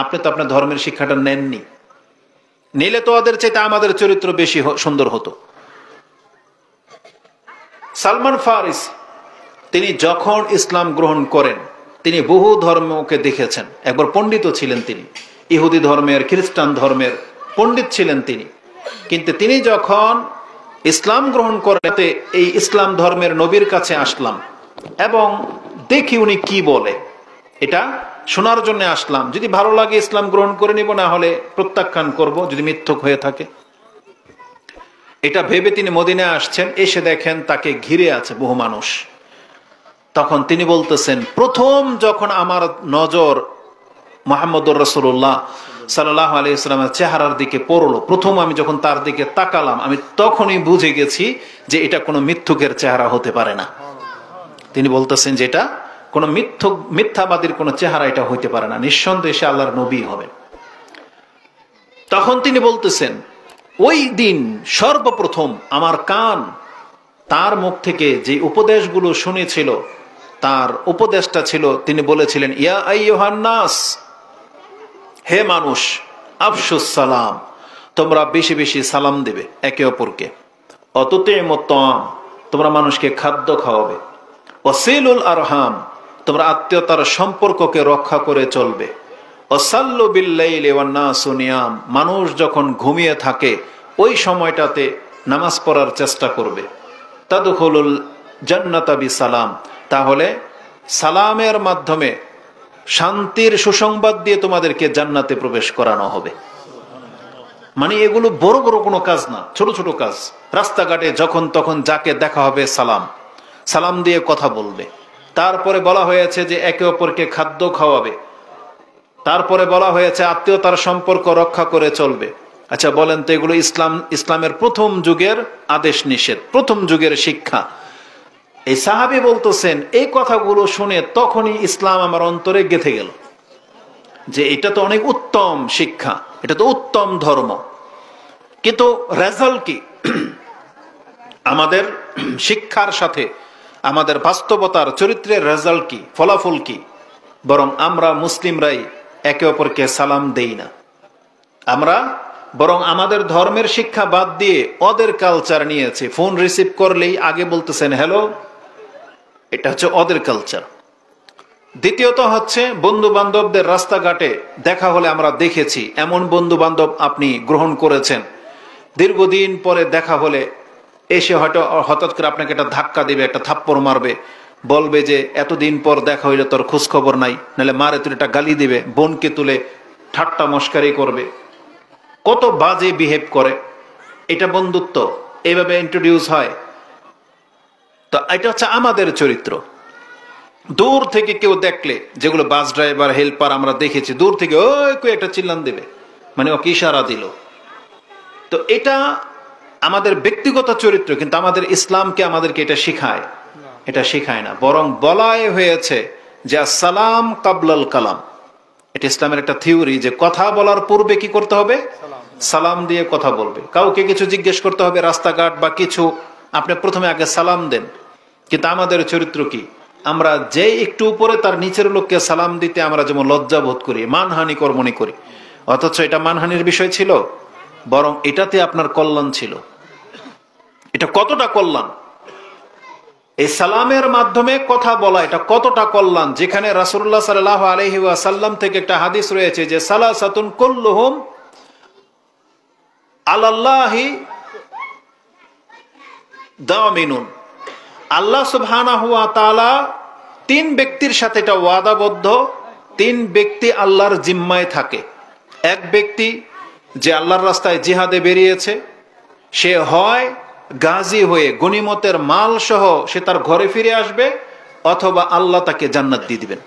আপনি তো আপনার ধর্মের শিক্ষাটা নেননি, নিলে তো ওদের চাইতে আমাদের চরিত্র বেশি সুন্দর হতো। সালমান ফারিসি তিনি যখন ইসলাম গ্রহণ করেন, তিনি বহু ধর্মকে দেখেছেন। একবার পণ্ডিত ছিলেন তিনি, ইহুদি ধর্মের, খ্রিস্টান ধর্মের পণ্ডিত ছিলেন তিনি। কিন্তু তিনি যখন ইসলাম গ্রহণ করতে এই ইসলাম ধর্মের নবীর কাছে আসলাম এবং দেখি উনি কি বলে, এটা শোনার জন্য আসলাম। যদি ভালো লাগে ইসলাম গ্রহণ করে নিব, না হলে প্রত্যাখ্যান করব যদি মিথ্যক হয়ে থাকে। এটা ভেবে তিনি মদিনায় আসছেন, এসে দেখেন তাকে ঘিরে আছে বহু মানুষ। তখন তিনি বলতেছেন, প্রথম যখন আমার নজর মুহাম্মদুর রাসূলুল্লাহ সাল্লাল্লাহু আলাইহি ওয়াসাল্লামের চেহারার দিকে পড়লো, প্রথম আমি যখন তার দিকে তাকালাম, আমি তখনই বুঝে গেছি যে এটা কোনো মিথ্যুকের চেহারা হতে পারে না। তিনি বলতেছেন যে এটা কোনো মিথ্যাবাদীর কোনো চেহারা এটা হইতে পারে না, নিঃসন্দেহে সে আল্লাহর নবী হবেন। তখন তিনি বলতেছেন, ওই দিন সর্বপ্রথম আমার কান তার মুখ থেকে যে উপদেশগুলো শুনেছিল, তার উপদেশটা ছিল, তিনি বলেছিলেন, ইয়া আইয়ুহান নাস, হে মানুষ, আফশুস সালাম, তোমরা বেশি বেশি সালাম দেবে একে অপরকে। অতুতিমুত তাআম, তোমরা মানুষকে খাদ্য খাওয়াবে। ওয়াসিলুল আরহাম, তোমরা আত্মীয়তার সম্পর্ককে রক্ষা করে চলবে। ওয়াসাল্লু বিল্লাইলি ওয়ান নাসু নিয়াম, মানুষ যখন ঘুমিয়ে থাকে ওই সময়টাতে নামাজ পড়ার চেষ্টা করবে। তাদখুলুল জান্নাতা বিসালাম, তাহলে সালামের মাধ্যমে শান্তির সুসংবাদ দিয়ে তোমাদেরকে জান্নাতে প্রবেশ করানো হবে। মানে এগুলো বড় বড় কোনো কাজ না, ছোট ছোট কাজ। রাস্তাঘাটে যখন তখন যাকে দেখা হবে সালাম, সালাম দিয়ে কথা বলবে। তারপরে বলা হয়েছে যে একে অপরকে খাদ্য খাওয়াবে। তারপরে বলা হয়েছে আত্মীয়তার সম্পর্ক রক্ষা করে চলবে। আচ্ছা বলেন তো, এগুলো ইসলামের প্রথম যুগের আদেশ নিষেধ, প্রথম যুগের শিক্ষা। এই সাহাবী বলতেছেন, এই কথাগুলো শুনে তখনই ইসলাম আমার অন্তরে গেঁথে গেল যে এটা তো অনেক উত্তম শিক্ষা, এটা তো উত্তম ধর্ম। কিন্তু রেজাল্ট কি? আমাদের শিক্ষার সাথে আমাদের বাস্তবতার চরিত্রের রেজাল্ট কি, ফলাফল কি? বরং আমরা মুসলিমরাই একে অপরকে সালাম দেই না। আমরা বরং আমাদের ধর্মের শিক্ষা বাদ দিয়ে ওদের কালচার নিয়েছে। ফোন রিসিভ করলেই আগে বলতেছেন হ্যালো, এটা হচ্ছে ওদের কালচার। দ্বিতীয়ত হচ্ছে বন্ধু বান্ধবদের রাস্তাঘাটে দেখা হলে আমরা দেখেছি এমন বন্ধু বান্ধব আপনি গ্রহণ করেছেন, দীর্ঘদিন পরে দেখা হলে এসে হয়তো হঠাৎ করে আপনাকে একটা ধাক্কা দিবে, একটা থাপ্পড় মারবে, বলবে যে এতদিন পর দেখা হইলে তোর খোঁজ খবর নাই, নাহলে মারে তুলে একটা গালি দিবে, বোনকে তুলে ঠাট্টা মস্কারি করবে, কত বাজে বিহেভ করে। এটা বন্ধুত্ব? এইভাবে ইন্ট্রোডিউস হয়? তো এটা হচ্ছে আমাদের চরিত্র। দূর থেকে কেউ দেখলে, যেগুলো বাস ড্রাইভার, হেল্পার আমরা দেখেছি, দূর থেকে ওই কেউ একটা চিল্লান দেবে, মানে ওকে ইশারা দিল। তো এটা আমাদের ব্যক্তিগত চরিত্র, কিন্তু আমাদের ইসলামকে আমাদেরকে এটা শিখায়? এটা শিখায় না। বরং বলাই হয়েছে যে সালাম কাবলাল কালাম। এটা ইসলামের একটা থিওরি যে কথা বলার পূর্বে কি করতে হবে? সালাম দিয়ে কথা বলবে। কাউকে কিছু জিজ্ঞেস করতে হবে রাস্তাঘাট বা কিছু, আপনি প্রথমে আগে সালাম দেন। কিন্তু আমাদের চরিত্র কি? আমরা যে একটু উপরে তার নিচের লোককে সালাম দিতে আমরা যেমন লজ্জা বোধ করি, মানহানিকর মনে করি, অথচ এটা মানহানির বিষয় ছিল? বরং এটাতে আপনার কল্যাণ ছিল। এটা কতটা কল্যাণ! এই সালামের মাধ্যমে কথা বলা, এটা কতটা কল্যাণ! যেখানে রাসূলুল্লাহ সাল্লাল্লাহু আলাইহি ওয়াসাল্লাম থেকে একটা হাদিস রয়েছে যে সালাসাতুন কুল্লুহুম আলাল্লাহি দামিনুন, আল্লাহ সুবহানাহু ওয়া তাআলা তিন ব্যক্তির সাথে এটা ওয়াদাবদ্ধ, তিন ব্যক্তি আল্লাহর জিম্মায় থাকে। এক ব্যক্তি যে আল্লাহর রাস্তায় জিহাদে বেরিয়েছে, সে হয় গাজী হয়ে গনিমতের মাল সহ সে তার ঘরে ফিরে আসবে, অথবা আল্লাহ তাকে জান্নাত দিয়ে দিবেন।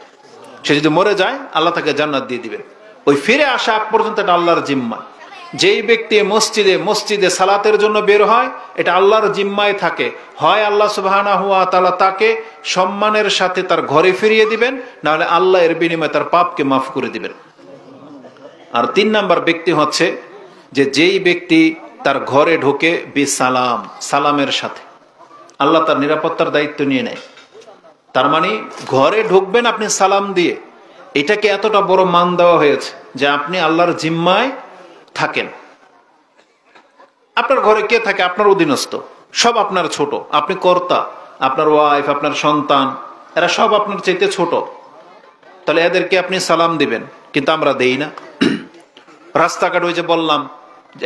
সে যদি মরে যায় আল্লাহ তাকে জান্নাত দিয়ে দিবেন। ওই ফিরে আসা আগ পর্যন্ত এটা আল্লাহর জিম্মা। যেই ব্যক্তি মসজিদে সালাতের জন্য বের হয়, এটা আল্লাহর জিম্মায় থাকে। হয় আল্লাহ সুবহানাহু ওয়া তাআলা তাকে সম্মানের সাথে তার ঘরে ফিরিয়ে দিবেন, না হলে আল্লাহ এর বিনিময়ে তার পাপকে মাফ করে দিবেন। আর তিন নাম্বার ব্যক্তি হচ্ছে যে যেই ব্যক্তি তার ঘরে ঢোকে বিসালাম, সালামের সাথে, আল্লাহ তার নিরাপত্তার দায়িত্ব নিয়ে নেয়। তার মানে ঘরে ঢুকবেন আপনি সালাম দিয়ে, এটাকে এতটা বড় মান দেওয়া হয়েছে। যে আপনি আল্লাহর জিম্মায় থাকেন। আপনার ঘরে কে থাকে? আপনার অধীনস্থ, সব আপনার ছোট, আপনি কর্তা, আপনার ওয়াইফ, আপনার সন্তান, এরা সব আপনার চাইতে ছোট। তাহলে এদেরকে আপনি সালাম দিবেন, কিন্তু আমরা দেই না। রাস্তাঘাট, ওই যে বললাম,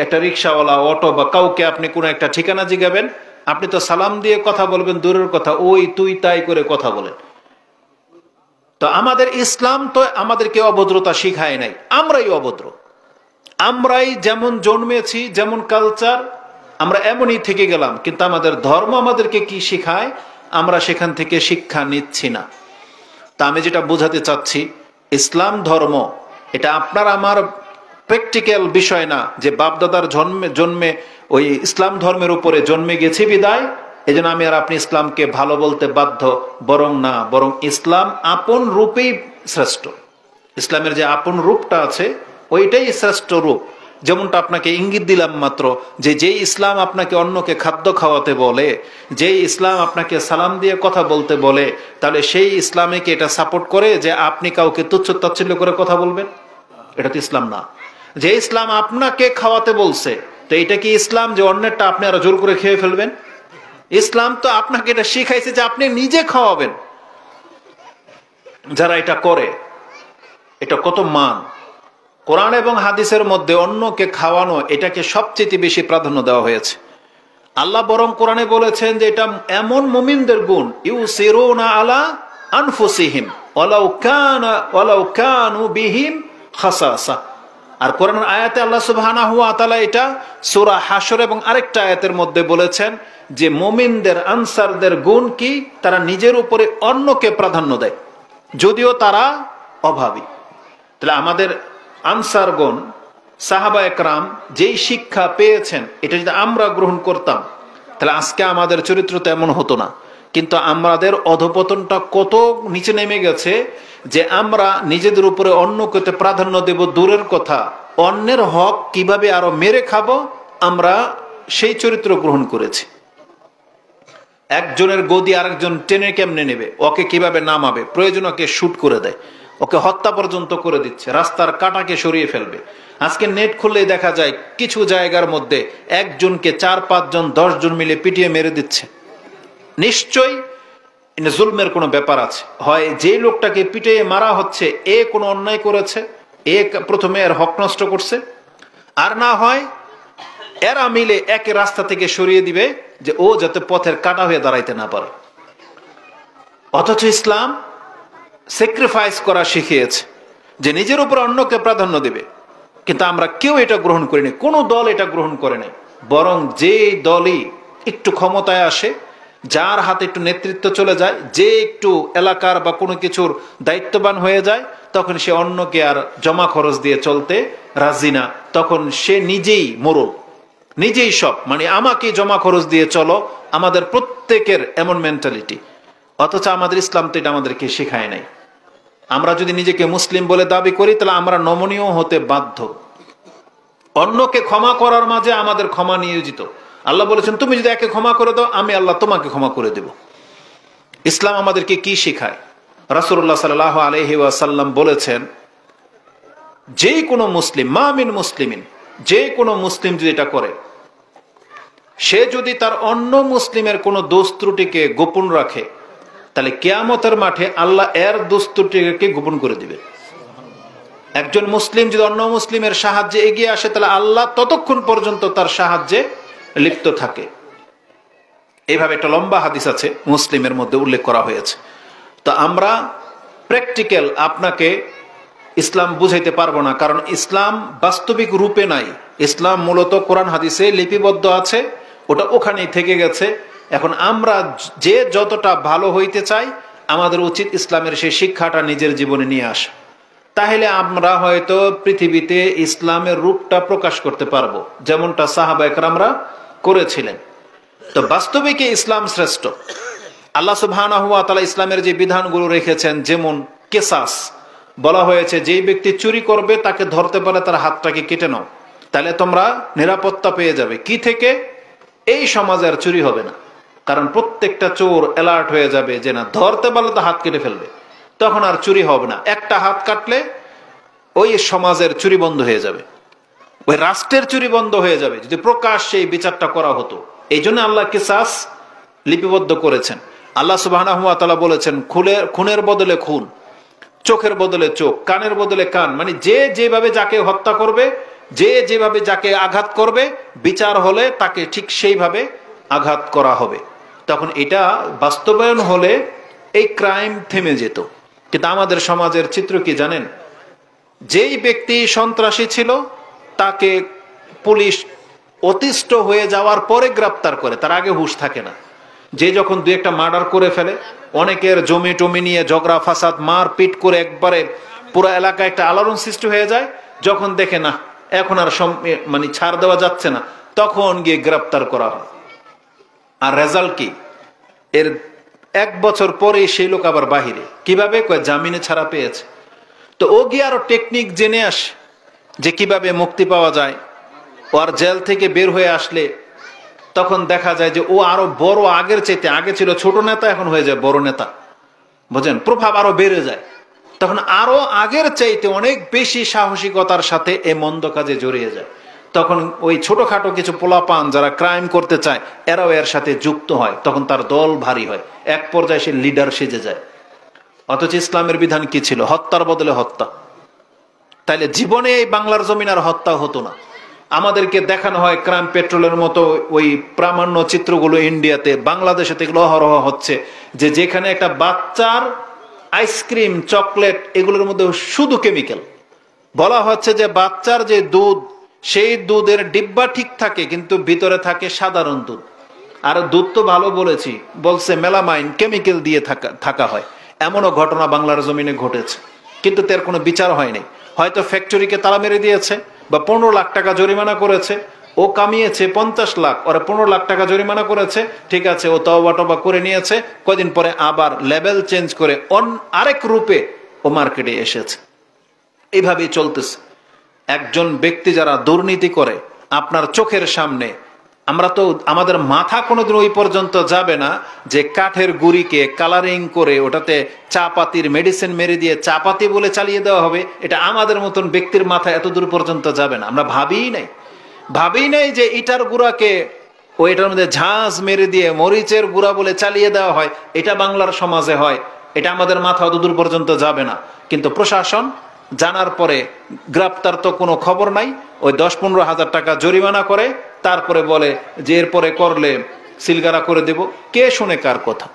একটা রিক্সাওয়ালা, অটো বা কাউকে আপনি কোনো একটা ঠিকানা জিগাবেন, আপনি তো সালাম দিয়ে কথা বলবেন দূরের কথা, ওই তুই তাই করে কথা বলেন। তো আমাদের ইসলাম তো আমাদেরকে অভদ্রতা শিখায় নাই, আমরাই অভদ্র। আমরাই যেমন জন্মেছি, যেমন কালচার, আমরা এমনই থেকে গেলাম। কিন্তু আমাদের ধর্ম আমাদেরকে কি শিখায়, আমরা সেখান থেকে শিক্ষা নিচ্ছি না। তা আমি যেটা বোঝাতে চাচ্ছি, ইসলাম ধর্ম এটা আপনার আমার প্র্যাকটিক্যাল বিষয় না, যে বাপদাদার জন্মে ওই ইসলাম ধর্মের উপরে জন্মে গেছি বিদায় এই জন্য আমি আর আপনি ইসলামকে ভালো বলতে বাধ্য। বরং না, বরং ইসলাম আপন রূপেই শ্রেষ্ঠ। ইসলামের যে আপন রূপটা আছে ওইটাই শ্রেষ্ঠ রূপ। যেমনটা আপনাকে ইঙ্গিত দিলাম মাত্র, যে যেই ইসলাম আপনাকে অন্যকে খাদ্য খাওয়াতে বলে, যেই ইসলাম আপনাকে সালাম দিয়ে কথা বলতে বলে, তাহলে সেই ইসলামে কি এটা সাপোর্ট করে যে আপনি কাউকে তুচ্ছ তাচ্ছিল্য করে কথা বলবেন? এটা তো ইসলাম না। যে ইসলাম আপনাকে খাওয়াতে বলছে, তো এটা কি ইসলাম যে অন্যেরটা আপনি আরো জোর করে খেয়ে ফেলবেন? ইসলাম তো আপনাকে এটা শিখাইছে যে আপনি নিজে খাওয়াবেন। যারা এটা করে, এটা কত মান! কোরআন এবং হাদিসের মধ্যে অন্যকে খাওয়ানো এটাকে সবচেয়ে বেশি প্রাধান্য দেওয়া হয়েছে। আল্লাহ বরং কোরআনে বলেছেন যে এটা এমন মুমিনদের গুণ, ইউসিরুনা আলা আনফুসিহিম ওয়ালাউ কানু বিহিম খাসাসা। আর কোরআনের আয়াতে আল্লাহ সুবহানাহু ওয়া তাআলা এটা সূরা হাশর এবং আরেকটা আয়াতের মধ্যে বলেছেন যে মুমিনদের, আনসারদের গুণ কি, তারা নিজের উপরে অন্যকে প্রাধান্য দেয় যদিও তারা অভাবী। তাহলে আমাদের আনসারগণ, সাহাবা একরাম যেই শিক্ষা পেয়েছেন, এটা যদি আমরা গ্রহণ করতাম তাহলে আজকে আমাদের চরিত্র তো এমন হতো না। কিন্তু আমাদের অধপতনটা কত নিচে নেমে গেছে যে আমরা নিজেদের উপরে অন্যকে প্রাধান্য দেব দূরের কথা, অন্যের হক কিভাবে আরো মেরে খাবো আমরা সেই চরিত্র গ্রহণ করেছি। একজনের গদি আরেকজন টেনে কেমনে নেবে, ওকে কিভাবে নামাবে, প্রয়োজন ওকে শুট করে দেয়, ওকে হত্যা পর্যন্ত করে দিচ্ছে, রাস্তার কাঁটাকে সরিয়ে ফেলবে। আজকে নেট খুললেই দেখা যায় কিছু জায়গার মধ্যে একজনকে 4-5 জন 10 জন মিলে পিটিয়ে মেরে দিচ্ছে। নিশ্চয়ই জুলমের কোনো ব্যাপার আছে। হয় যে লোকটাকে পিটিয়ে মারা হচ্ছে এ কোনো অন্যায় করেছে, এ প্রথমে এর হক নষ্ট করছে, আর না হয় এরা মিলে একে রাস্তা থেকে সরিয়ে দিবে যে ও যাতে পথের কাঁটা হয়ে দাঁড়াইতে না পারে। অথচ ইসলাম স্যাক্রিফাইস করা শিখিয়েছে যে নিজের উপর অন্যকে প্রাধান্য দেবে। কিন্তু আমরা কেউ এটা গ্রহণ করিনি, কোনো দল এটা গ্রহণ করে নাই। বরং যে দলই একটু ক্ষমতায় আসে, যার হাতে একটু নেতৃত্ব চলে যায়, যে একটু এলাকার বা কোনো কিছুর দায়িত্ববান হয়ে যায়, তখন সে অন্যকে আর জমা খরচ দিয়ে চলতে রাজি না। তখন সে নিজেই মোড়ল, নিজেই সব, মানে আমাকে জমা খরচ দিয়ে চলো, আমাদের প্রত্যেকের এমন মেন্টালিটি। অথচ আমাদের ইসলাম তো এটা আমাদেরকে শেখায় নাই। আমরা যদি নিজেকে মুসলিম বলে দাবি করি তাহলে আমরা নমনীয় হতে বাধ্য। অন্যকে ক্ষমা করার মাঝে আমাদের ক্ষমা নিয়োজিত। আল্লাহ বলেছেন তুমি যদি একে ক্ষমা করে দাও আমি আল্লাহ তোমাকে ক্ষমা করে দেব। ইসলাম আমাদেরকে কি শেখায়? রাসূলুল্লাহ সাল্লাল্লাহু আলাইহি ওয়াসাল্লাম বলেছেন যে কোনো মুসলিম, মা মিন মুসলিমিন, যে কোনো মুসলিম যদি এটা করে, সে যদি তার অন্য মুসলিমের কোনো দোষ ত্রুটিকে গোপন রাখে, তাহলে কিয়ামতের মাঠে আল্লাহ এর দোষ ত্রুটিকে গোপন করে দিবে। একজন মুসলিম যদি অন্য মুসলিমের সাহায্যে এগিয়ে আসে তাহলে আল্লাহ ততক্ষণ পর্যন্ত তার সাহায্যে লিপ্ত থাকে। এইভাবে একটা লম্বা হাদিস আছে, মুসলিমের মধ্যে উল্লেখ করা হয়েছে। তো আমরা প্র্যাকটিক্যাল আপনাকে ইসলাম বুঝাইতে পারবো না, কারণ ইসলাম বাস্তবিক রূপে নাই। ইসলাম মূলত কোরআন হাদিসে লিপিবদ্ধ আছে, ওটা ওখানেই থেকে গেছে। এখন আমরা যে যতটা ভালো হইতে চাই, আমাদের উচিত ইসলামের সেই শিক্ষাটা নিজের জীবনে নিয়ে আসা। তাহলে আমরা হয়তো পৃথিবীতে ইসলামের রূপটা প্রকাশ করতে পারবো, যেমনটা সাহাবা একরামরা করেছিলেন। তো বাস্তবিকে ইসলাম শ্রেষ্ঠ। আল্লাহ সুবহানাহু ওয়া তাআলা ইসলামের যে বিধানগুলো রেখেছেন, যেমন কিসাস বলা হয়েছে, যেই ব্যক্তি চুরি করবে তাকে ধরতে পারলে তার হাতটাকে কেটে নাও, তাহলে তোমরা নিরাপত্তা পেয়ে যাবে। কি থেকে? এই সমাজে আর চুরি হবে না, কারণ প্রত্যেকটা চোর অ্যালার্ট হয়ে যাবে যে না, ধরতে পারলে তো হাত কেটে ফেলবে, তখন আর চুরি হবে না। একটা হাত কাটলে ওই সমাজের চুরি বন্ধ হয়ে যাবে, ওই রাষ্ট্রের চুরি বন্ধ হয়ে যাবে যদি প্রকাশ্যে এই বিচারটা করা হতো। এই জন্য আল্লাহ কিসাস লিপিবদ্ধ করেছেন। আল্লাহ সুবহানাহু ওয়া তাআলা বলেছেন, খুনের বদলে খুন, চোখের বদলে চোখ, কানের বদলে কান, মানে যে যেভাবে যাকে হত্যা করবে, যে যেভাবে যাকে আঘাত করবে, বিচার হলে তাকে ঠিক সেইভাবে আঘাত করা হবে। তখন এটা বাস্তবায়ন হলে এই ক্রাইম থেমে যেত। কিন্তু আমাদের সমাজের চিত্র কি জানেন? যেই ব্যক্তি সন্ত্রাসী ছিল তাকে পুলিশ অতিষ্ঠ হয়ে যাওয়ার পরে গ্রেপ্তার করে, তার আগে হুঁশ থাকে না। যে যখন দু একটা মার্ডার করে ফেলে, অনেকের জমি টমি নিয়ে ঝগড়া ফাসাদ মারপিট করে একবারে পুরো এলাকায় একটা আলোড়ন সৃষ্টি হয়ে যায়, যখন দেখে না এখন আর মানে ছাড় দেওয়া যাচ্ছে না, তখন গিয়ে গ্রেপ্তার করা হয়। আর রেজাল্ট কি? এর 1 বছর পরে সেই লোক আবার বাহিরে। কিভাবে? জামিনে ছাড়া পেয়েছে। তো ও গিয়ে আরো টেকনিক জেনে আসে যে কিভাবে মুক্তি পাওয়া যায়। ও আর জেল থেকে বের হয়ে আসলে তখন দেখা যায় যে ও আরো বড়, আগের চাইতে, আগে ছিল ছোট নেতা, এখন হয়ে যায় বড় নেতা। বুঝেন? প্রভাব আরো বেড়ে যায়। তখন আরো আগের চাইতে অনেক বেশি সাহসিকতার সাথে এই মন্দ কাজে জড়িয়ে যায়। তখন ওই ছোটখাটো কিছু পোলাপান যারা ক্রাইম করতে চায়, এরাও এর সাথে যুক্ত হয়। তখন তার দল ভারী হয়, এক পর্যায়ে সে লিডার সেজে যায়। অথচ ইসলামের বিধান কি ছিল? হত্যার বদলে হত্যা। তাইলে জীবনে এই বাংলার জমিন আর হত্যা হতো না। আমাদেরকে দেখানো হয় ক্রাইম পেট্রোলের মতো ওই প্রামাণ্য চিত্রগুলো ইন্ডিয়াতে, বাংলাদেশে এগুলো অহরহ হচ্ছে, যে যেখানে একটা বাচ্চার আইসক্রিম, চকলেট, এগুলোর মধ্যে শুধু কেমিক্যাল। বলা হচ্ছে যে বাচ্চার যে দুধ, সেই দুধের ডিব্বা ঠিক থাকে, কিন্তু ভিতরে থাকে সাধারণ দুধ। আর দুধ তো ভালো বলছে মেলামাইন কেমিক্যাল দিয়ে থাকা হয়। এমনও ঘটনা বাংলার জমিনে ঘটেছে, কিন্তু তার কোনো বিচার হয়নি। হয়তো ফ্যাক্টরিকে তালা মেরে দিয়েছে বা 15 লাখ টাকা জরিমানা করেছে। ও কামিয়েছে 50 লাখ, ওরা 15 লাখ টাকা জরিমানা করেছে, ঠিক আছে, ও তওবা টবা করে নিয়েছে। কদিন পরে আবার লেভেল চেঞ্জ করে আরেক রূপে ও মার্কেটে এসেছে। এইভাবেই চলতেছে। একজন ব্যক্তি যারা দুর্নীতি করে আপনার চোখের সামনে, আমরা তো, আমাদের মাথা কোনোদিন ওই পর্যন্ত যাবে না যে কাঠের গুড়িকে কালারিং করে ওটাতে চা পাতির মেডিসিন মেরে দিয়ে চা পাতি বলে চালিয়ে দেওয়া হবে। এটা আমাদের মতন ব্যক্তির মাথা এত দূর পর্যন্ত যাবে না। আমরা ভাবিই নাই যে ইটার গুঁড়াকে ওইটার মধ্যে ঝাঁজ মেরে দিয়ে মরিচের গুঁড়া বলে চালিয়ে দেওয়া হয়। এটা বাংলার সমাজে হয়, এটা আমাদের মাথা অত দূর পর্যন্ত যাবে না। কিন্তু প্রশাসন জানার পরে গ্রেপ্তার তো কোনো খবর নাই, ওই 10-15 হাজার টাকা জরিমানা করে, তারপরে বলে যে এরপরে করলে সিলগারা করে দেব। কে শুনে কার কথা?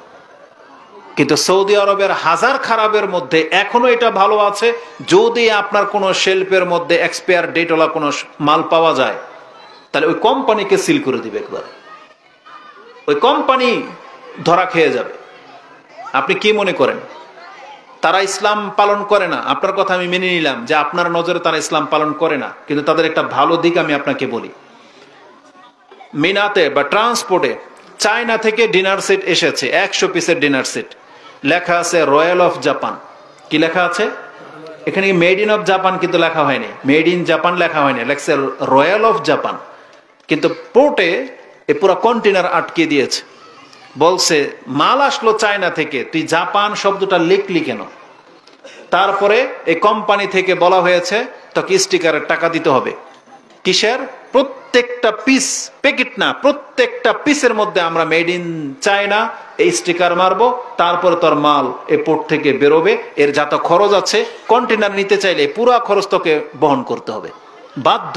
কিন্তু সৌদি আরবের হাজার খারাপের মধ্যে এখনো এটা ভালো আছে, যদি আপনার কোনো শেলফের মধ্যে এক্সপায়ার ডেটওয়ালা কোনো মাল পাওয়া যায়, তাহলে ওই কোম্পানিকে সিল করে দিবে একবার, ওই কোম্পানি ধরা খেয়ে যাবে। আপনি কি মনে করেন তারা ইসলাম পালন করে না? আপনার কথা আমি মেনে নিলাম যে আপনার নজরে তারা ইসলাম পালন করে না, কিন্তু তাদের একটা ভালো দিক আমি আপনাকে বলি। মিনাতে বা ট্রান্সপোর্টে চায়না থেকে ডিনার সেট এসেছে, 100 পিসের ডিনার সেট, লেখা আছে রয়্যাল অফ জাপান। কি লেখা আছে এখানে? মেড ইন অফ জাপান কিন্তু লেখা হয়নি, মেড ইন জাপান লেখা হয়নি, লেখছে রয়্যাল অফ জাপান। কিন্তু পোর্টে এ পুরো কন্টেনার আটকে দিয়েছে, বলছে মাল আসলো চায়না থেকে, তুই জাপান শব্দটা লিখলি কেন? তারপরে এই কোম্পানি থেকে বলা হয়েছে তোকে স্টিকারের টাকা দিতে হবে। কিসের? প্রত্যেকটা পিস, প্যাকেট না, প্রত্যেকটা পিসের মধ্যে আমরা মেড ইন চায়না এই স্টিকার মারবো, তারপরে তোর মাল এই পোর্ট থেকে বেরোবে। এর যত খরচ আছে, কন্টেনার নিতে চাইলে পুরো খরচ তোকে বহন করতে হবে, বাধ্য।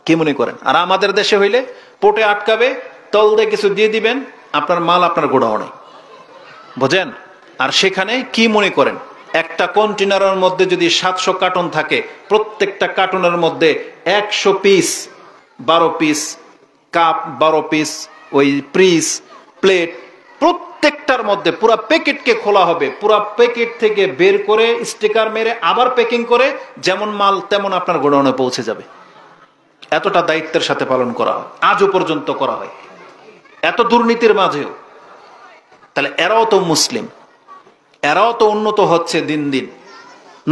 কি মনে করেন? আর আমাদের দেশে হইলে পোর্টে আটকাবে, তল দিয়ে কিছু দিয়ে দিবেন, আপনার মাল আপনার গোডাউনে, বুঝেন? আর সেখানে কি মনে করেন, একটা কন্টেনারের মধ্যে যদি 700 কার্টন থাকে, প্রত্যেকটা কার্টনের মধ্যে 100 পিস, 12 পিস কাপ, 12 পিস ওই পিস প্লেট, প্রত্যেকটার মধ্যে পুরো প্যাকেটকে খোলা হবে, পুরো প্যাকেট থেকে বের করে স্টিকার মেরে আবার প্যাকিং করে যেমন মাল তেমন আপনার গোডাউনে পৌঁছে যাবে। এতটা দায়িত্বের সাথে পালন করা হয়, আজও পর্যন্ত করা হয়, এত দুর্নীতির মাঝেও। তাহলে এরাও তো মুসলিম, এরাও তো উন্নত হচ্ছে দিন দিন।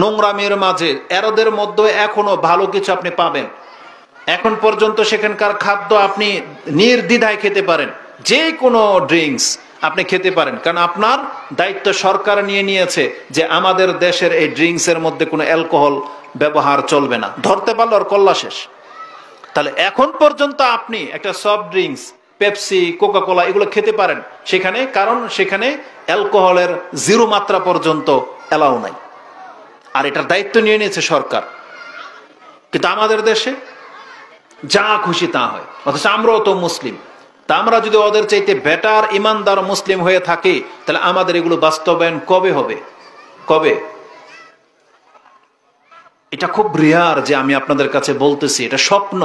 নোংরামের মাঝে এরাদের মধ্যে এখনো ভালো কিছু আপনি পাবেন। এখন পর্যন্ত সেখানকার খাদ্য আপনি নির্দ্বিধায় খেতে পারেন, যে কোনো ড্রিঙ্কস আপনি খেতে পারেন, কারণ আপনার দায়িত্ব সরকার নিয়ে নিয়েছে যে আমাদের দেশের এই ড্রিঙ্কসের মধ্যে কোনো অ্যালকোহল ব্যবহার চলবে না, ধরতে পারলো আর কল্লা শেষ। তাহলে এখন পর্যন্ত আপনি একটা soft drinks, Pepsi, Coca Cola এগুলো খেতে পারেন সেখানে, কারণ সেখানে অ্যালকোহলের 0 মাত্রা পর্যন্ত এলাও নাই, আর এটার দায়িত্ব নিয়ে নিয়েছে সরকার। কিন্তু আমাদের দেশে যা খুশি তা হয়, অথচ আমরাও তো মুসলিম। তা আমরা যদি ওদের চাইতে বেটার ইমানদার মুসলিম হয়ে থাকি, তাহলে আমাদের এগুলো বাস্তবায়ন কবে হবে? কবে? এটা খুব রেয়ার যে আমি আপনাদের কাছে বলতেছি, এটা স্বপ্ন।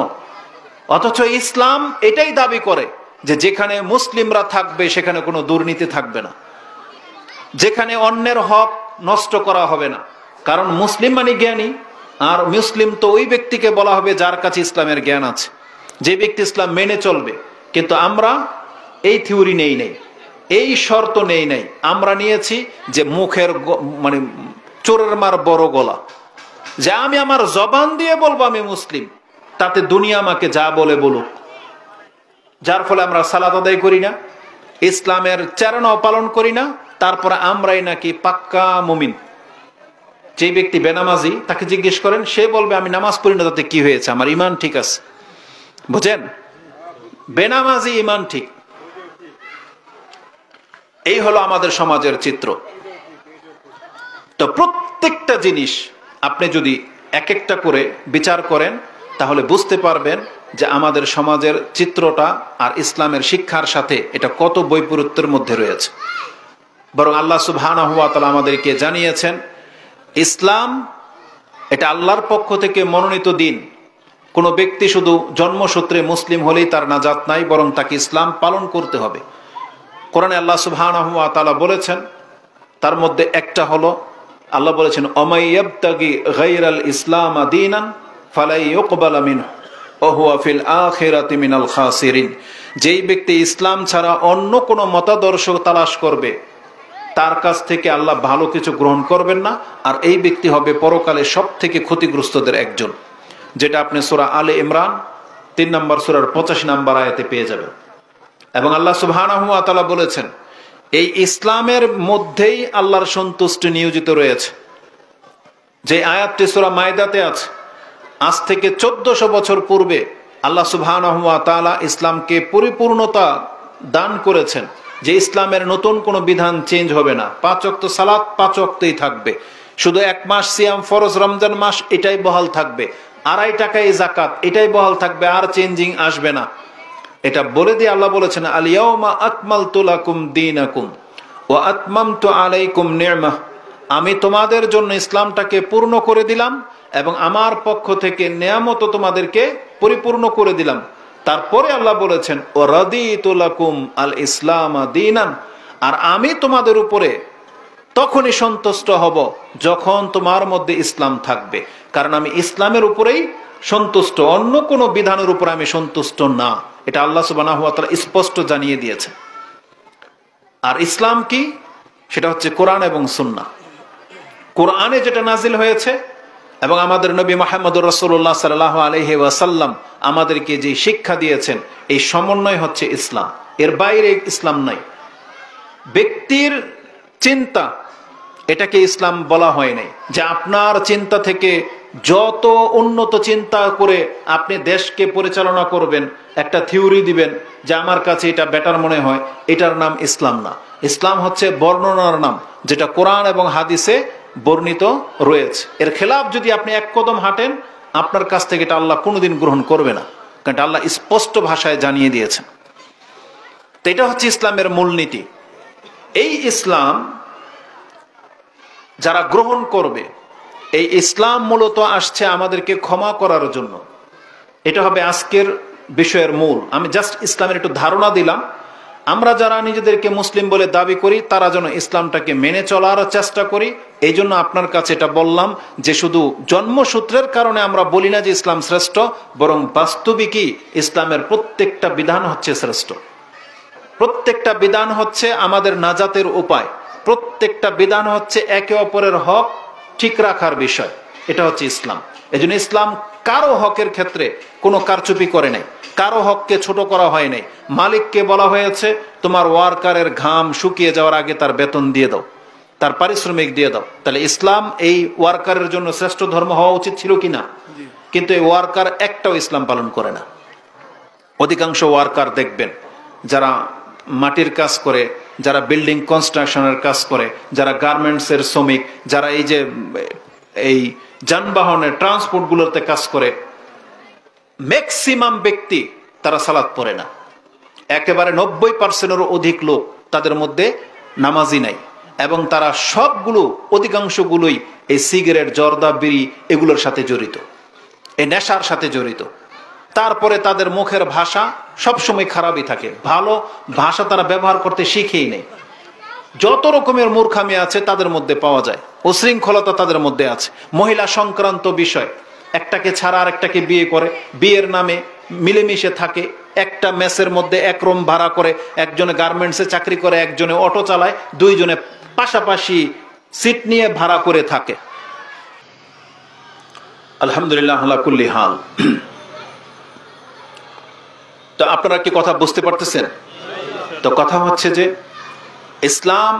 অথচ ইসলাম এটাই দাবি করে যে যেখানে মুসলিমরা থাকবে সেখানে কোনো দুর্নীতি থাকবে না, যেখানে অন্যের হক নষ্ট করা হবে না। কারণ মুসলিম মানে জ্ঞানী, আর মুসলিম তো ওই ব্যক্তিকে বলা হবে যার কাছে ইসলামের জ্ঞান আছে, যে ব্যক্তি ইসলাম মেনে চলবে। কিন্তু আমরা এই থিওরি নেই নাই, এই শর্ত নেই নাই। আমরা নিয়েছি যে মুখের মানে চোরের মার বড় গলা, যে আমি আমার জবান দিয়ে বলবো আমি মুসলিম, তাতে দুনিয়া আমাকে যা বলে বলুক। যার ফলে আমরা সালাত আদায় করি না, ইসলামের চেরানাও পালন করি না, তারপরে আমরাই নাকি পাক্কা মুমিন। যে ব্যক্তি বেনামাজি তাকে জিজ্ঞেস করেন, সে বলবে আমি নামাজ পড়ি না, তাতে কি হয়েছে, আমার ইমান ঠিক আছে। বুঝেন? বেনামাজি ইমান ঠিক। এই হলো আমাদের সমাজের চিত্র। তো প্রত্যেকটা জিনিস আপনি যদি এক একটা করে বিচার করেন, তাহলে বুঝতে পারবেন যে আমাদের সমাজের চিত্রটা আর ইসলামের শিক্ষার সাথে এটা কত বৈপরীত্যের মধ্যে রয়েছে। বরং আল্লাহ সুবহানাহু ওয়া তাআলা আমাদেরকে জানিয়েছেন, ইসলাম এটা আল্লাহর পক্ষ থেকে মনোনীত দিন। কোনো ব্যক্তি শুধু জন্মসূত্রে মুসলিম হলেই তার নাজাত নাই, বরং তাকে ইসলাম পালন করতে হবে। কোরআনে আল্লাহ সুবহানাহু ওয়া তাআলা বলেছেন, তার মধ্যে একটা হলো আল্লাহ বলেছেন, অমাইয়াবতাগি গায়রাল ইসলাম দীনান ফালাই ইউকবালা মিনহু ওয়া হুয়া ফিল আখিরাতি মিনাল খাসিরিন। যেই ব্যক্তি ইসলাম ছাড়া অন্য কোনো মতাদর্শ তালাশ করবে, তার কাছ থেকে আল্লাহ ভালো কিছু গ্রহণ করবেন না, আর এই ব্যক্তি হবে পরকালে সব থেকে ক্ষতিগ্রস্তদের একজন। যেটা আপনি সূরা আলে ইমরান 3 নম্বর সূরার 85 নম্বর আয়াতে পেয়ে যাবেন। এবং আল্লাহ সুবহানাহু ওয়া তাআলা বলেছেন, এই ইসলামের মধ্যেই আল্লাহর সন্তুষ্টি নিয়োজিত রয়েছে। যে আয়াতটি সূরা মায়দাতে আছে, আজ থেকে 1400 বছর পূর্বে আল্লাহ সুবহানাহু ওয়া তাআলা ইসলামকে পরিপূর্ণতা দান করেছেন, যে ইসলামের নতুন কোনো বিধান চেঞ্জ হবে না। 5 ওয়াক্ত সালাত 5 ওয়াক্তই থাকবে, শুধু 1 মাস সিয়াম ফরজ রমজান মাস এটাই বহাল থাকবে, 2.5 টাকায় যাকাত এটাই বহাল থাকবে, আর চেঞ্জিং আসবে না। এটা বলে দিয়ে আল্লাহ বলেছেন, আল ইয়াউমা আকমালতু লাকুম দীনাকুম ওয়া আতমামতু আলাইকুম নি'মাহ। আমি তোমাদের জন্য ইসলামটাকে পূর্ণ করে দিলাম এবং আমার পক্ষ থেকে নিয়ামত তোমাদেরকে পরিপূর্ণ করে দিলাম। তারপরে আল্লাহ বলেছেন, ওয়া রাদিতু লাকুম আল ইসলাম দীনান। আর আমি তোমাদের উপরে তখনই সন্তুষ্ট হব যখন তোমার মধ্যে ইসলাম থাকবে, কারণ আমি ইসলামের উপরেই সন্তুষ্ট, অন্য কোনো বিধানের উপর আমি সন্তুষ্ট না। এটা আল্লাহ সুবহানাহু ওয়া তাআলা স্পষ্ট জানিয়ে দিয়েছে। আর ইসলাম কি? সেটা হচ্ছে কোরআন এবং সুন্নাহ। কোরআনে যেটা নাজিল হয়েছে এবং আমাদের নবী মুহাম্মদুর রাসূলুল্লাহ সাল্লাল্লাহু আলাইহি ওয়াসাল্লাম আমাদেরকে যে শিক্ষা দিয়েছেন, এই সমন্বয় হচ্ছে ইসলাম। এর বাইরে ইসলাম নাই। ব্যক্তির চিন্তা, এটাকে ইসলাম বলা হয় নাই যে আপনার চিন্তা থেকে যত উন্নত চিন্তা করে আপনি দেশকে পরিচালনা করবেন, একটা থিওরি দিবেন যে আমার কাছে এটা বেটার মনে হয়, এটার নাম ইসলাম না। ইসলাম হচ্ছে বর্ণনার নাম, যেটা কোরআন এবং হাদিসে বর্ণিত রয়েছে। এর খেলাফ যদি আপনি এক কদম হাঁটেন, আপনার কাছ থেকে এটা আল্লাহ কোনোদিন গ্রহণ করবে না, কারণ আল্লাহ স্পষ্ট ভাষায় জানিয়ে দিয়েছেন। তো এটা হচ্ছে ইসলামের মূলনীতি। এই ইসলাম যারা গ্রহণ করবে, এই ইসলাম মূলত আসছে আমাদেরকে ক্ষমা করার জন্য। এটা হবে আজকের বিষয়ের মূল। আমি জাস্ট ইসলামের একটু ধারণা দিলাম। আমরা যারা নিজেদেরকে মুসলিম বলে দাবি করি, তারা যেন ইসলামটাকে মেনে চলার চেষ্টা করি। এই জন্য আপনার কাছে এটা বললাম যে শুধু জন্মসূত্রের কারণে আমরা বলি না যে ইসলাম শ্রেষ্ঠ, বরং বাস্তবিকই ইসলামের প্রত্যেকটা বিধান হচ্ছে শ্রেষ্ঠ। প্রত্যেকটা বিধান হচ্ছে আমাদের নাজাতের উপায়। প্রত্যেকটা বিধান হচ্ছে একে অপরের হক ঠিক রাখার বিষয়। এটা হচ্ছে ইসলাম। এজন্য ইসলাম কারো হকের ক্ষেত্রে কোনো কারচুপি করে নাই, কারো হককে ছোট করা হয় নাই। মালিককে বলা হয়েছে তোমার ওয়ার্কারের ঘাম শুকিয়ে যাওয়ার আগে তার বেতন দিয়ে দাও। তার পারিশ্রমিক দিয়ে দাও। তাহলে ইসলাম এই ওয়ার্কারের জন্য শ্রেষ্ঠ ধর্ম হওয়া উচিত ছিল কিনা? কিন্তু এই ওয়ার্কার একটাও ইসলাম পালন করে না। অধিকাংশ ওয়ার্কার দেখবেন যারা মাটির কাজ করে, যারা বিল্ডিং কনস্ট্রাকশনের কাজ করে, যারা গার্মেন্টসের শ্রমিক, যারা এই যানবাহনের ট্রান্সপোর্টগুলোতে কাজ করে, ম্যাক্সিমাম ব্যক্তি তারা সালাত পড়ে না। একেবারে 90%-এরও অধিক লোক তাদের মধ্যে নামাজি নাই, এবং তারা সবগুলো অধিকাংশগুলোই এই সিগারেট, জর্দা, বিড়ি এগুলোর সাথে জড়িত, এই নেশার সাথে জড়িত। তারপরে তাদের মুখের ভাষা সবসময় খারাপই থাকে, ভালো ভাষা তারা ব্যবহার করতে শিখেই নেই। যত রকমের মূর্খামি আছে তাদের মধ্যে পাওয়া যায়, উশৃঙ্খলতা তাদের মধ্যে আছে। মহিলা সংক্রান্ত বিষয়, একটাকে ছাড়া আরেকটাকে বিয়ে করে, বিয়ের নামে মিলেমিশে থাকে, একটা মেসের মধ্যে এক রুম ভাড়া করে, একজনে গার্মেন্টসে চাকরি করে, একজনে অটো চালায়, দুইজনে পাশাপাশি সিট নিয়ে ভাড়া করে থাকে। আলহামদুলিল্লাহ আলা কুল্লি হাল। তো আপনারা কি কথা বুঝতে পারতেছেন? তো কথা হচ্ছে যে ইসলাম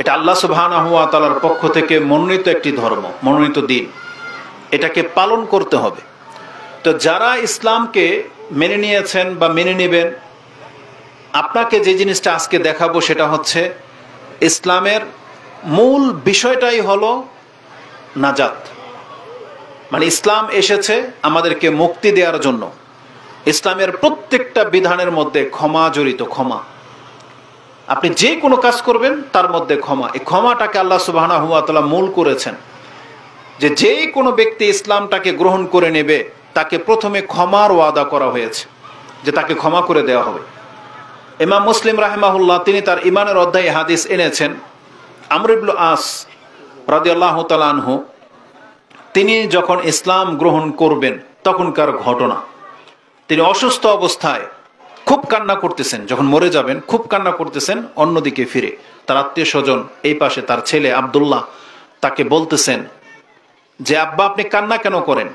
এটা আল্লাহ সুবহানাহু ওয়া তাআলার পক্ষ থেকে মনোনীত একটি ধর্ম, মনোনীত দিন, এটাকে পালন করতে হবে। তো যারা ইসলামকে মেনে নিয়েছেন বা মেনে নেবেন, আপনাকে যে জিনিসটা আজকে দেখাবো সেটা হচ্ছে ইসলামের মূল বিষয়টাই হলো নাজাত। মানে ইসলাম এসেছে আমাদেরকে মুক্তি দেওয়ার জন্য। ইসলামের প্রত্যেকটা বিধানের মধ্যে ক্ষমা জড়িত, ক্ষমা। আপনি যে কোনো কাজ করবেন তার মধ্যে ক্ষমা। এই ক্ষমাটাকে আল্লাহ সুবহানাহু ওয়া তাআলা মূল করেছেন, যে কোনো ব্যক্তি ইসলামটাকে গ্রহণ করে নেবে তাকে প্রথমে ক্ষমার ওয়াদা করা হয়েছে, যে তাকে ক্ষমা করে দেওয়া হবে। ইমাম মুসলিম রাহিমাহুল্লাহ তিনি তার ইমানের অধ্যায়ে হাদিস এনেছেন, আমর ইবনে আস রাদিয়াল্লাহু তাআলা আনহু তিনি যখন ইসলাম গ্রহণ করবেন তখনকার ঘটনা। তিনি অসুস্থ অবস্থায় খুব কান্না করতেছেন, যখন মরে যাবেন খুব কান্না করতেছেন। অন্যদিকে ফিরে তার আত্মীয় স্বজন, এই পাশে তার ছেলে আব্দুল্লাহ তাকে বলতেছেন যে আব্বা আপনি কান্না কেন করেন?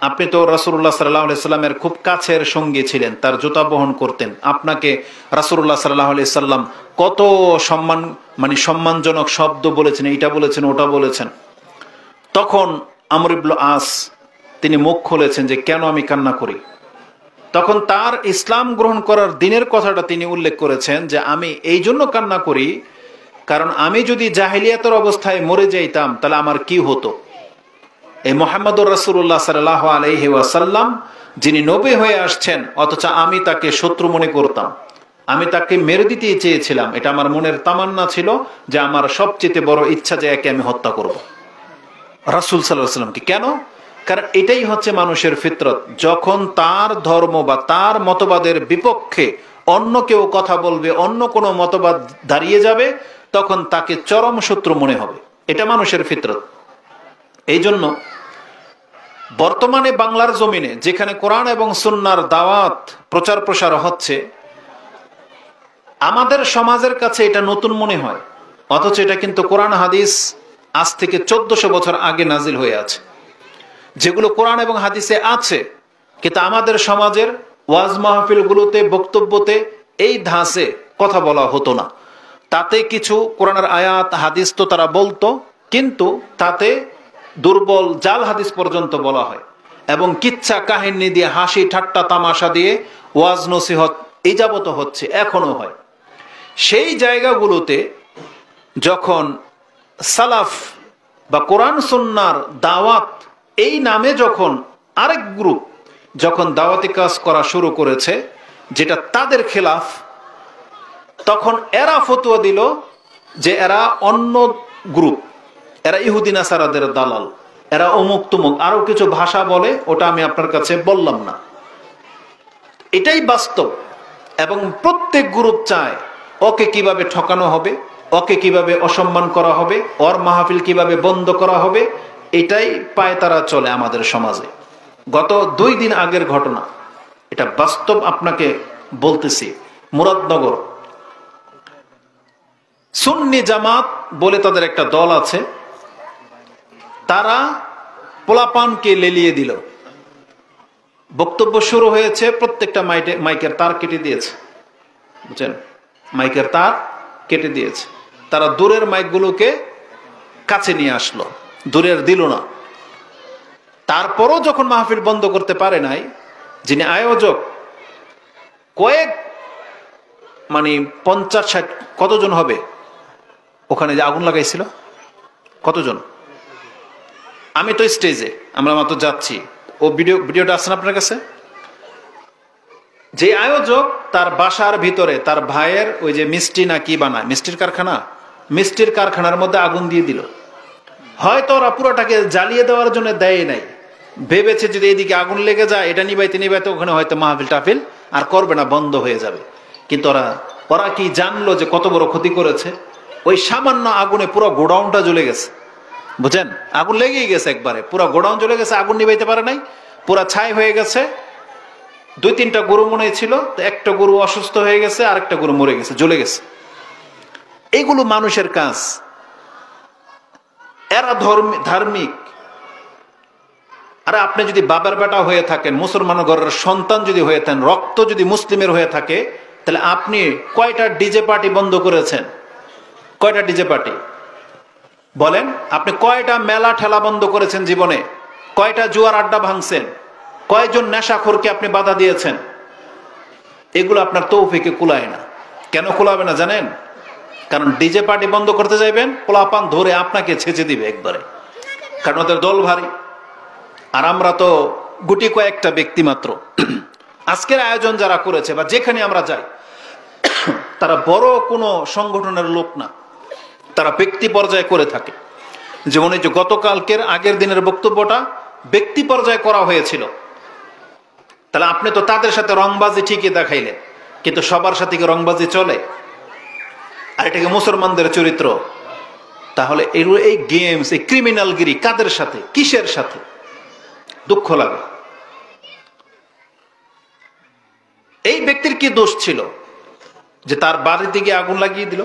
আপনি তো রাসূলুল্লাহ সাল্লাল্লাহু আলাইহি সাল্লামের খুব কাছের সঙ্গী ছিলেন, তার জুতা বহন করতেন। আপনাকে রাসূলুল্লাহ সাল্লাল্লাহু আলাইহি সাল্লাম কত সম্মানজনক শব্দ বলেছেন, এইটা বলেছেন, ওটা বলেছেন। তখন আমর ইবনে আস তিনি মুখ খুলেছেন যে কেন আমি কান্না করি। তখন তার ইসলাম গ্রহণ করার দিনের কথাটা তিনি উল্লেখ করেছেন যে আমি এই জন্য কান্না করি, কারণ আমি যদি জাহেলিয়াতের অবস্থায় মরে যাইতাম তাহলে আমার কি হতো। এই মুহাম্মদুর রাসূলুল্লাহ সাল্লাল্লাহু আলাইহি ওয়াসাল্লাম যিনি নবী হয়ে আসছেন, অথচ আমি তাকে শত্রু মনে করতাম, আমি তাকে মেরে দিতে চেয়েছিলাম। এটা আমার মনের তামান্না ছিল যে আমার সবচেয়ে বড় ইচ্ছা যে একে আমি হত্যা করব, রাসূল সাল্লাল্লাহু আলাইহি ওয়াসাল্লামকে। কেন? কারণ এটাই হচ্ছে মানুষের ফিতরত। যখন তার ধর্ম বা তার মতবাদের বিপক্ষে অন্য কেউ কথা বলবে, অন্য কোনো মতবাদ দাঁড়িয়ে যাবে, তখন তাকে চরম শত্রু মনে হবে। এটা মানুষের ফিতরত। এই জন্য বর্তমানে বাংলার জমিনে যেখানে কোরআন এবং সুন্নাহর দাওয়াত প্রচার প্রসার হচ্ছে, আমাদের সমাজের কাছে এটা নতুন মনে হয়, অথচ এটা কিন্তু কোরআন হাদিস আজ থেকে 1400 বছর আগে নাজিল হয়ে আছে। যেগুলো কোরআন এবং হাদিসে আছে, কিন্তু আমাদের সমাজের ওয়াজ মাহফিলগুলোতে, বক্তব্যতে এই ধাঁচে কথা বলা হতো না। তাতে কিছু কোরআনের আয়াত হাদিস তো তারা বলতো, কিন্তু তাতে দুর্বল জাল হাদিস পর্যন্ত বলা হয়, এবং কিচ্ছা কাহিনী দিয়ে, হাসি ঠাট্টা তামাশা দিয়ে ওয়াজ নসিহত এই যাবত হচ্ছে, এখনো হয়। সেই জায়গাগুলোতে যখন সালাফ বা কোরআন সুন্নাহর দাওয়াত এই নামে যখন আরেক গ্রুপ যখন দাওয়াতি কাজ করা শুরু করেছে যেটা তাদের খেলাফ, তখন এরা ফতোয়া দিল যে এরা অন্য গ্রুপ, এরা ইহুদি নাসারাদের দালাল, এরা অমুক তুমুক, আরো কিছু ভাষা বলে, ওটা আমি আপনার কাছে বললাম না। এটাই বাস্তব। এবং প্রত্যেক গ্রুপ চায় ওকে কিভাবে ঠকানো হবে, ওকে কিভাবে অসম্মান করা হবে, ওর মাহফিল কিভাবে বন্ধ করা হবে, এটাই পায় তারা চলে আমাদের সমাজে। গত 2 দিন আগের ঘটনা, এটা বাস্তব আপনাকে বলতেছি। মুরাদনগর সুন্নি জামাত বলে তাদের একটা দল আছে, তারা পোলাপানকে লেলিয়ে দিল। বক্তব্য শুরু হয়েছে, প্রত্যেকটা মাইকের তার কেটে দিয়েছে, বুঝছেন, মাইকের তার কেটে দিয়েছে। তারা দূরের মাইকগুলোকে কাছে নিয়ে আসলো, দূরের দিল না। তারপরও যখন মাহফিল বন্ধ করতে পারে নাই, যিনি আয়োজক, কয়েক 50-60 কতজন হবে ওখানে যে আগুন লাগাইছিল, কতজন? আমি তো স্টেজে, আমরা মাত্র যাচ্ছি, ও ভিডিওটা আছে না আপনার কাছে? যে আয়োজক তার বাসার ভিতরে তার ভাইয়ের ওই যে মিষ্টি না কি বানায়, মিষ্টির কারখানা, মিষ্টির কারখানার মধ্যে আগুন দিয়ে দিল। হয়তো ওরা পুরোটাকে জ্বালিয়ে দেওয়ার জন্য দেয় নাই, ভেবেছে যদি এদিকে আগুন লেগে যায়, এটা নিবাইতে নিবাইতে ওখানে হয়তো মাহফিল টাফিল আর করবে না, বন্ধ হয়ে যাবে। কিন্তু ওরা কি জানলো যে কত বড় ক্ষতি করেছে? ওই সামান্য আগুনে পুরো গোডাউনটা জ্বলে গেছে, বুঝেন? আগুন লেগেই গেছে, একবারে পুরো গোডাউন জ্বলে গেছে, আগুন নিবাইতে পারে নাই, পুরা ছাই হয়ে গেছে। 2-3টা গরু মনে ছিল, একটা গরু অসুস্থ হয়ে গেছে, আরেকটা গরু মরে গেছে, জ্বলে গেছে। এগুলো মানুষের কাজ, এরা ধার্মিক। আরে আপনি যদি বাবার বেটা হয়ে থাকেন, মুসলমান ঘরের সন্তান যদি হয়ে থাকেন, রক্ত যদি মুসলিমের হয়ে থাকে, তাহলে আপনি কয়টা ডিজে পার্টি বন্ধ করেছেন? কয়টা ডিজে পার্টি বলেন? আপনি কয়টা মেলা ঠেলা বন্ধ করেছেন জীবনে? কয়টা জুয়ার আড্ডা ভাঙছেন? কয়জন নেশাখোরকে আপনি বাধা দিয়েছেন? এগুলো আপনার তৌফিকে কুলায় না। কেন কুলাবে না জানেন? কারণ ডিজে পার্টি বন্ধ করতে যাইবেন, পোলাপান ধরে আপনাকে ছেঁচে দিবে একবারে, কারণ ওদের দল ভারী। আর আমরা তো গুটি কয়েকটা ব্যক্তি মাত্র। আজকের আয়োজন যারা করেছে বা যেখানে আমরা যাই, তারা বড় কোনো সংগঠনের লোক না, তারা ব্যক্তি পর্যায়ে করে থাকে। যেমন এই যে গতকালকের আগের দিনের বক্তব্যটা ব্যক্তি পর্যায়ে করা হয়েছিল, তাহলে আপনি তো তাদের সাথে রংবাজি ঠিকই দেখাইলেন, কিন্তু সবার সাথে কি রংবাজি চলে? আর এটাকে মুসলমানদের চরিত্র? তাহলে এই গেমস, এই ক্রিমিনালগিরি কাদের সাথে, কিসের সাথে? দুঃখ লাগে। এই ব্যক্তির কি দোষ ছিল যে তার বাড়িতে গিয়ে আগুন লাগিয়ে দিল?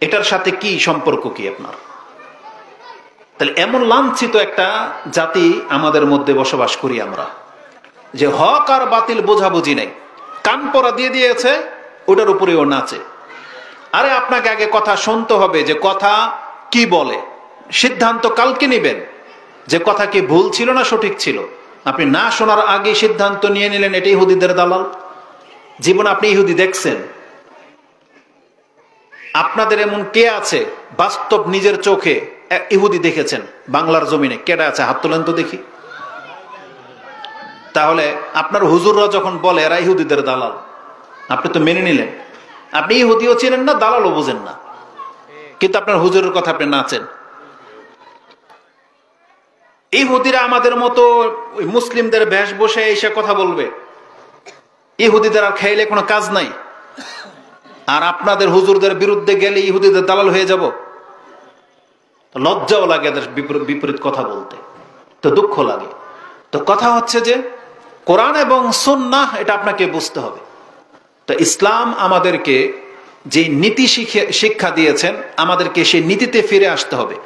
এটার সাথে কি সম্পর্ক কি আপনার? তাহলে এমন লাঞ্ছিত একটা জাতি আমাদের মধ্যে বসবাস করি আমরা, যে হক আর বাতিল বোঝাবুঝি নেই, কান পরা দিয়ে দিয়েছে, ওটার উপরেও নাচে। আরে আপনাকে আগে কথা শুনতে হবে, যে কথা কি বলে, সিদ্ধান্ত কালকে নেবেন যে কথা কি ভুল ছিল না সঠিক ছিল। আপনি না শোনার আগে সিদ্ধান্ত নিয়ে নিলেন এটাই ইহুদিদের দালাল। জীবন আপনি ইহুদি দেখছেন? আপনাদের এমন কে আছে বাস্তব নিজের চোখে ইহুদি দেখেছেন বাংলার জমিনে? কেডা আছে? হাত তোলেন তো দেখি। তাহলে আপনার হুজুররা যখন বলে এরা ইহুদিদের দালাল, আপনি তো মেনে নিলেন। আপনি ইহুদিও চিনেন না, দালালও বোঝেন না, কিন্তু আপনার হুজুরের কথা আপনি নাচেন। ইহুদিরা আমাদের মতো মুসলিমদের বেশ বসে এসে কথা বলবে? ইহুদিদের আর খাইলে কোনো কাজ নাই, আর আপনাদের হুজুরদের বিরুদ্ধে গেলে ইহুদিদের দালাল হয়ে যাব? লজ্জাও লাগে এদের বিপরীত কথা বলতে, তো দুঃখ লাগে। তো কথা হচ্ছে যে কোরআন এবং সুন্নাহ এটা আপনাকে বুঝতে হবে। তো ইসলাম আমাদেরকে যে নীতি শিক্ষা দিয়েছেন, আমাদেরকে সেই নীতিতে ফিরে আসতে হবে।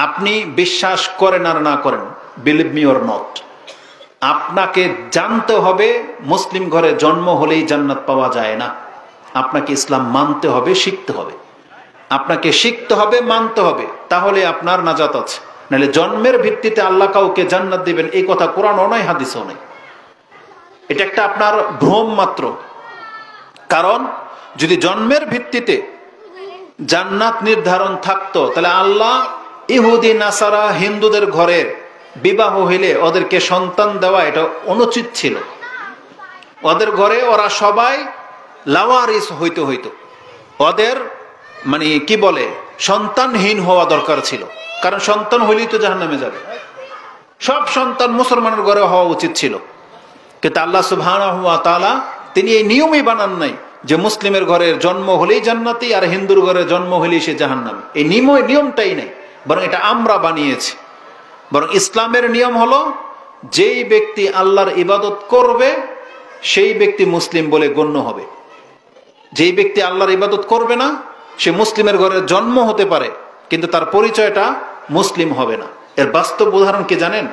আপনি বিশ্বাস করেন আর না করেন, বিলিভ মি অর নট, আপনাকে জানতে হবে মুসলিম ঘরে জন্ম হলেই জান্নাত পাওয়া যায় না। আপনাকে ইসলাম মানতে হবে, শিখতে হবে। আপনাকে শিখতে হবে, মানতে হবে, তাহলে আপনার নাজাত আছে। নাহলে জন্মের ভিত্তিতে আল্লাহ কাউকে জান্নাত দিবেন এই কথা কোরআনও নাই, হাদিসও নাই। এটা একটা আপনার ভ্রম মাত্র। কারণ যদি জন্মের ভিত্তিতে জান্নাত নির্ধারণ থাকতো, তাহলে আল্লাহ ইহুদি নাসারা হিন্দুদের ঘরে বিবাহ হইলে ওদেরকে সন্তান দেওয়া এটা অনুচিত ছিল। ওদের ঘরে ওরা সবাই লাওয়ারিস হইতো, ওদের কি বলে সন্তানহীন হওয়া দরকার ছিল, কারণ সন্তান হইলেই তো জাহান্নামে যাবে। সব সন্তান মুসলমানের ঘরে হওয়া উচিত ছিল, কিন্তু আল্লাহ সুবহানাহু ওয়া তাআলা তিনি এই নিয়মই বানান নাই যে মুসলিমের ঘরের জন্ম হলেই জান্নাতি আর হিন্দুর ঘরে জন্ম হলেই সে জাহান্নামী। এই নিয়মটাই নাই, বরং এটা আমরা বানিয়েছি। বরং ইসলামের নিয়ম হলো যেই ব্যক্তি আল্লাহর ইবাদত করবে সেই ব্যক্তি মুসলিম বলে গণ্য হবে। যেই ব্যক্তি আল্লাহর ইবাদত করবে না, সে মুসলিমের ঘরে জন্ম হতে পারে কিন্তু তার পরিচয়টা মুসলিম হবে না। এর বাস্তব উদাহরণ কি জানেন?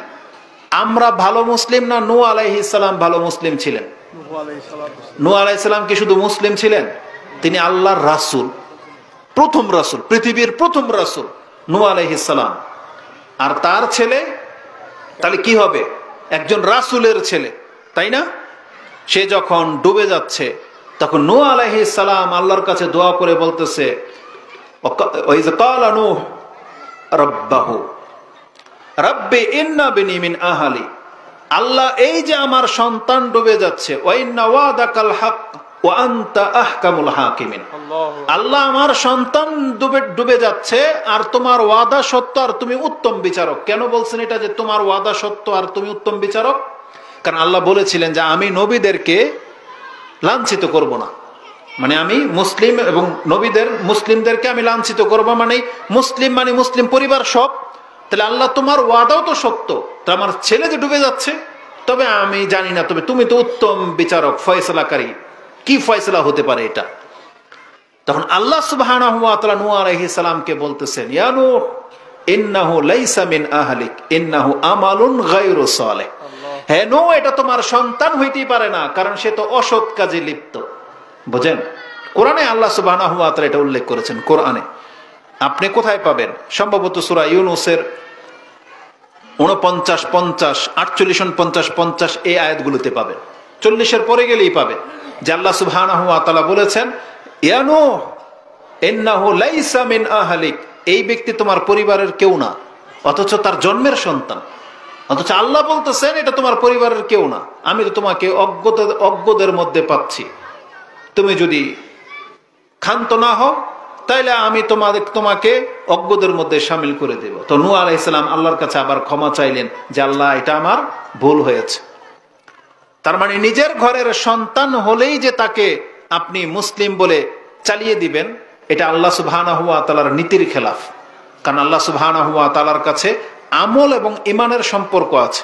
আমরা ভালো মুসলিম না নূহ আলাইহিস সালাম ভালো মুসলিম ছিলেন? নূহ আলাইহিস সালাম কি শুধু মুসলিম ছিলেন? তিনি আল্লাহর রাসূল। প্রথম রাসূল, পৃথিবীর প্রথম রাসূল নূহ আলাইহিস সালাম। আর তার ছেলে তাহলে কি হবে? একজন রাসূলের ছেলে, তাই না? সে যখন ডুবে যাচ্ছে তখন নূহ আলাইহিস সালাম আল্লাহর কাছে দোয়া করে বলতেছে, ওয়াইজ ক্বালা নূহ রাব্বাহু রাব্বি ইন্না বিনি মিন আহলি, আল্লাহ এই যে আমার সন্তান ডুবে যাচ্ছে, ওয়া ইন্না ওয়াদাকাল হক ওয়া আনতা আহকামুল হাকিমিন, আল্লাহ আমার সন্তান ডুবে যাচ্ছে আর তোমার ওয়াদা সত্য আর তুমি উত্তম বিচারক। কেন বলছেন এটা যে তোমার ওয়াদা সত্য আর তুমি উত্তম বিচারক? কারণ আল্লাহ বলেছিলেন যে আমি নবীদেরকে লাঞ্ছিত করব না, মানে আমি মুসলিম এবং মুসলিমদেরকে আমি লাঞ্ছিত করবো, মানে মুসলিম পরিবার সব। তাহলে আল্লাহ তোমার ওয়াদাও তো সত্য, তো আমার ছেলে যে ডুবে যাচ্ছে, তবে আমি জানি না, তবে তুমি তো উত্তম বিচারক, ফয়সালাকারী, কি ফয়সালা হতে পারে এটা? তখন আল্লাহ সুবহানাহু ওয়া তাআলা নূহ আলাইহিস সালামকে বলতেছেন, ইয়া নূহ ইন্নাহু লাইসা মিন আহলিক ইন্নাহু আমালুন গায়রু সালিহ, হে নূহ এটা তোমার সন্তান হইতেই পারে না, কারণ সে তো অসৎ কাজে লিপ্ত। বুঝেন, কোরআনে আল্লাহ সুবহানাহু ওয়া তাআলা এটা উল্লেখ করেছেন। কোরআনে আপনি কোথায় পাবেন? সম্ভবত সূরা ইউনূসের 49, 50, 48, 49, 50 এই আয়াতগুলোতে পাবেন। 40-এর পরে গেলেই পাবেন যে আল্লাহ সুবহানাহু ওয়া তাআলা বলেছেন, ইয়া নূহ ইন্নাহু লাইসা মিন আহলিক, এই ব্যক্তি তোমার পরিবারের কেউ না, অথচ তার জন্মের সন্তান। অথচ আল্লাহ বলতেছেন এটা তোমার পরিবারের কেউ না, আমি তো তোমাকে অজ্ঞদের মধ্যে পাচ্ছি, তুমি যদি ক্ষান্ত না হও তাইলে আমি তোমাকে অজ্ঞদের মধ্যে শামিল করে দেব। তো নূহ আলাইহিস সালাম আল্লাহর কাছে আবার ক্ষমা চাইলেন যে আল্লাহ এটা আমার ভুল হয়েছে। তার মানে নিজের ঘরের সন্তান হলেই যে তাকে আপনি মুসলিম বলে চালিয়ে দিবেন, এটা আল্লাহ সুবহানাহু ওয়া তাআলার নীতির খেলাফ। কারণ আল্লাহ সুবহানাহু ওয়া তাআলার কাছে আমল এবং ঈমানের সম্পর্ক আছে,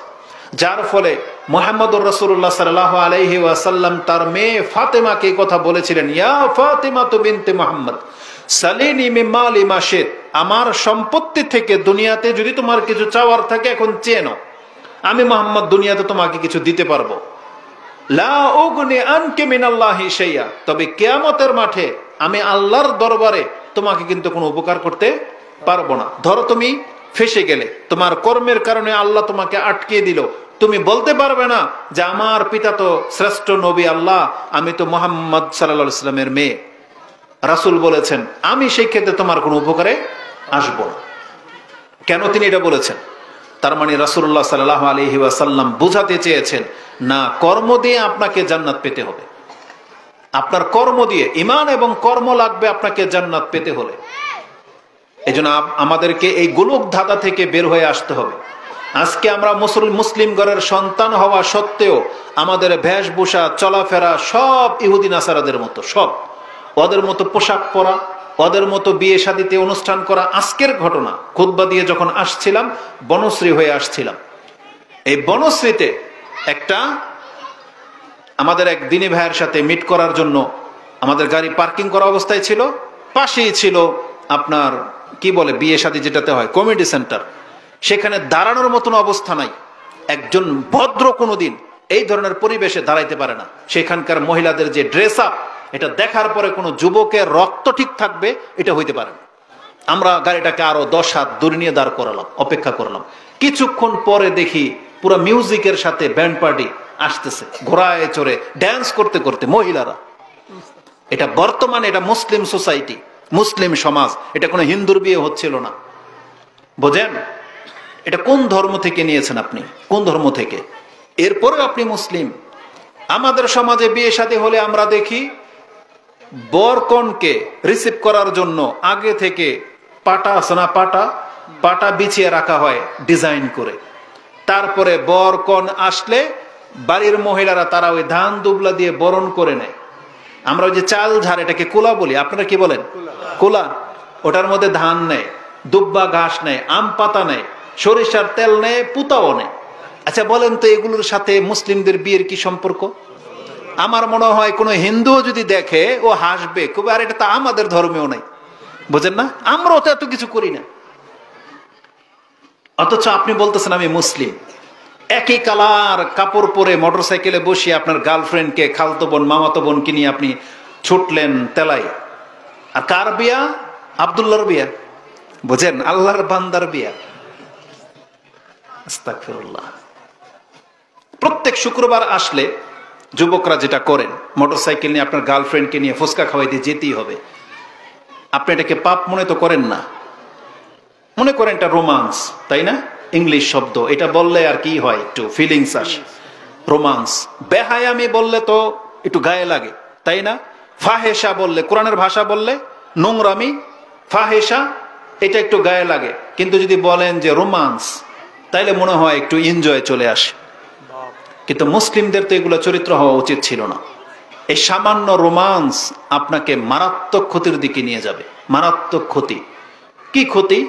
যার ফলে মুহাম্মদুর রাসূলুল্লাহ সাল্লাল্লাহু আলাইহি ওয়াসাল্লাম তার মেয়ে ফাতেমাকে কথা বলেছিলেন, ইয়া ফাতিমাতু বিনতে মুহাম্মদ সালিনি মিন মালি মা শিত, আমার সম্পত্তি থেকে দুনিয়াতে যদি তোমার কিছু চাওয়ার থাকে এখন চেয়ে নাও, আমি মুহাম্মদ দুনিয়াতে তোমাকে কিছু দিতে পারবো। লা উগনি আনকি মিনাল্লাহি শাইআ, তবে কিয়ামতের মাঠে আমি আল্লাহর দরবারে তোমাকে কিন্তু কোনো উপকার করতে পারবো না। ধরো তুমি ফেসে গেলে, তোমার কর্মের কারণে আল্লাহ তোমাকে আটকে দিল, তুমি বলতে পারবে না যে আমার পিতা তো শ্রেষ্ঠ নবী আল্লাহ, আমি তো মুহাম্মদ সাল্লাল্লাহু আলাইহি ওয়াসাল্লামের মেয়ে। রাসূল বলেছেন আমি সেই ক্ষেত্রে তোমার কোনো উপকারে আসবো না। কেন তিনি এটা বলেছেন? তার মানে রাসূলুল্লাহ সাল্লাল্লাহু আলাইহি ওয়াসাল্লাম বুঝাতে চেয়েছেন, না, কর্ম দিয়ে আপনাকে জান্নাত পেতে হবে, আপনার কর্ম দিয়ে, ঈমান এবং কর্ম লাগবে আপনাকে জান্নাত পেতে হলে। এজন্য আমাদেরকে এই গোলক ধাঁধা থেকে বের হয়ে আসতে হবে। আজকে আমরা মুসলিম ঘরের সন্তান হওয়া সত্ত্বেও আমাদের বেশভূষা, চলাফেরা সব ইহুদি নাসারাদের মতো, সব ওদের মতো পোশাক পরা, ওদের মতো বিয়ে শাদীতে অনুষ্ঠান করা। আজকের ঘটনা, খুতবা দিয়ে যখন আসছিলাম বনশ্রী হয়ে আসছিলাম, এই বনশ্রীতে আমাদের এক দিনী ভাইয়ের সাথে মিট করার জন্য আমাদের গাড়ি পার্কিং করা অবস্থায় ছিল, পাশেই ছিল আপনার কি বলে বিয়ে শাদী যেটাতে হয়, কমিউনিটি সেন্টার। সেখানে দাঁড়ানোর মতন অবস্থা নাই। একজন ভদ্র কোনোদিন এই ধরনের পরিবেশে দাঁড়াইতে পারে না। সেখানকার মহিলাদের যে ড্রেস আপ, এটা দেখার পরে কোনো যুবকের রক্ত ঠিক থাকবে এটা হইতে পারে না। আমরা গাড়িটাকে আরো 10 হাত দূরে নিয়ে দাঁড় করালাম, অপেক্ষা করলাম। কিছুক্ষণ পরে দেখি পুরো মিউজিকের সাথে ব্যান্ড পার্টি আসতেছে, ঘোড়ায় চড়ে ড্যান্স করতে করতে মহিলারা। এটা বর্তমানে এটা মুসলিম সোসাইটি, মুসলিম সমাজ, এটা কোনো হিন্দুর বিয়ে হচ্ছিল না। বোঝেন এটা কোন ধর্ম থেকে নিয়েছেন আপনি, কোন ধর্ম থেকে? এরপরে আপনি মুসলিম। আমাদের সমাজে বিয়ে শাদী হলে আমরা দেখি বরকনকে রিসিভ করার জন্য আগে থেকে পাটা বিছিয়ে রাখা হয় ডিজাইন করে। তারপরে বরকন আসলে বাড়ির মহিলারা তারা ওই ধান দুবলা দিয়ে বরণ করে নেয়। আমরা ওই যে চাল ঝাড়, এটাকে কোলা বলি, আপনারা কি বলেন? কোলা। ওটার মধ্যে ধান নেয়, দুব্বা ঘাস নেয়, আম পাতা নেয়, সরিষার তেল নেয়, পুতাও নেয়। আচ্ছা বলেন তো এগুলোর সাথে মুসলিমদের বিয়ের কি সম্পর্ক? আমার মনে হয় কোনো হিন্দুও যদি দেখে ও হাসবে খুব, আর এটা তো আমাদের ধর্মেও নাই। বুঝেন না, আমরাও তো এত কিছু করি না। অথচ আপনি বলতেছেন আমি মুসলিম। একই কালার কাপড় পরে মোটরসাইকেলে বসিয়ে আপনার গার্লফ্রেন্ডকে, খালতো বোন, মামাতো বোনকে নিয়ে আপনি ছুটলেন তেলাই। আর কার বিয়া? আব্দুল্লাহর বিয়া, বুঝেন, আল্লাহর বান্দার বিয়া। আস্তাগফিরুল্লাহ। প্রত্যেক শুক্রবার আসলে যুবকরা যেটা করেন, মোটরসাইকেল নিয়ে আপনার গার্লফ্রেন্ডকে নিয়ে ফুচকা খাওয়াইতে যেতেই হবে। আপনি এটাকে পাপ মনে তো করেন না, মনে করেন এটা রোমান্স, তাই না? ইংলিশ শব্দ, এটা বললে আর কি হয়, একটু ফিলিংস আসে। রোমান্স। বেহায়ামি বললে তো একটু গায়ে লাগে, তাই না? ফাহেসা বললে, কোরআনের ভাষা বললে নোংরামি, ফাহেসা, এটা একটু গায়ে লাগে। কিন্তু যদি বলেন যে রোমান্স, তাইলে মনে হয় একটু এনজয় চলে আসে। কিন্তু মুসলিমদের তো এগুলো চরিত্র হওয়া উচিত ছিল না। এই সামান্য রোমান্স আপনাকে মারাত্মক ক্ষতির দিকে নিয়ে যাবে। মারাত্মক ক্ষতি। কি ক্ষতি?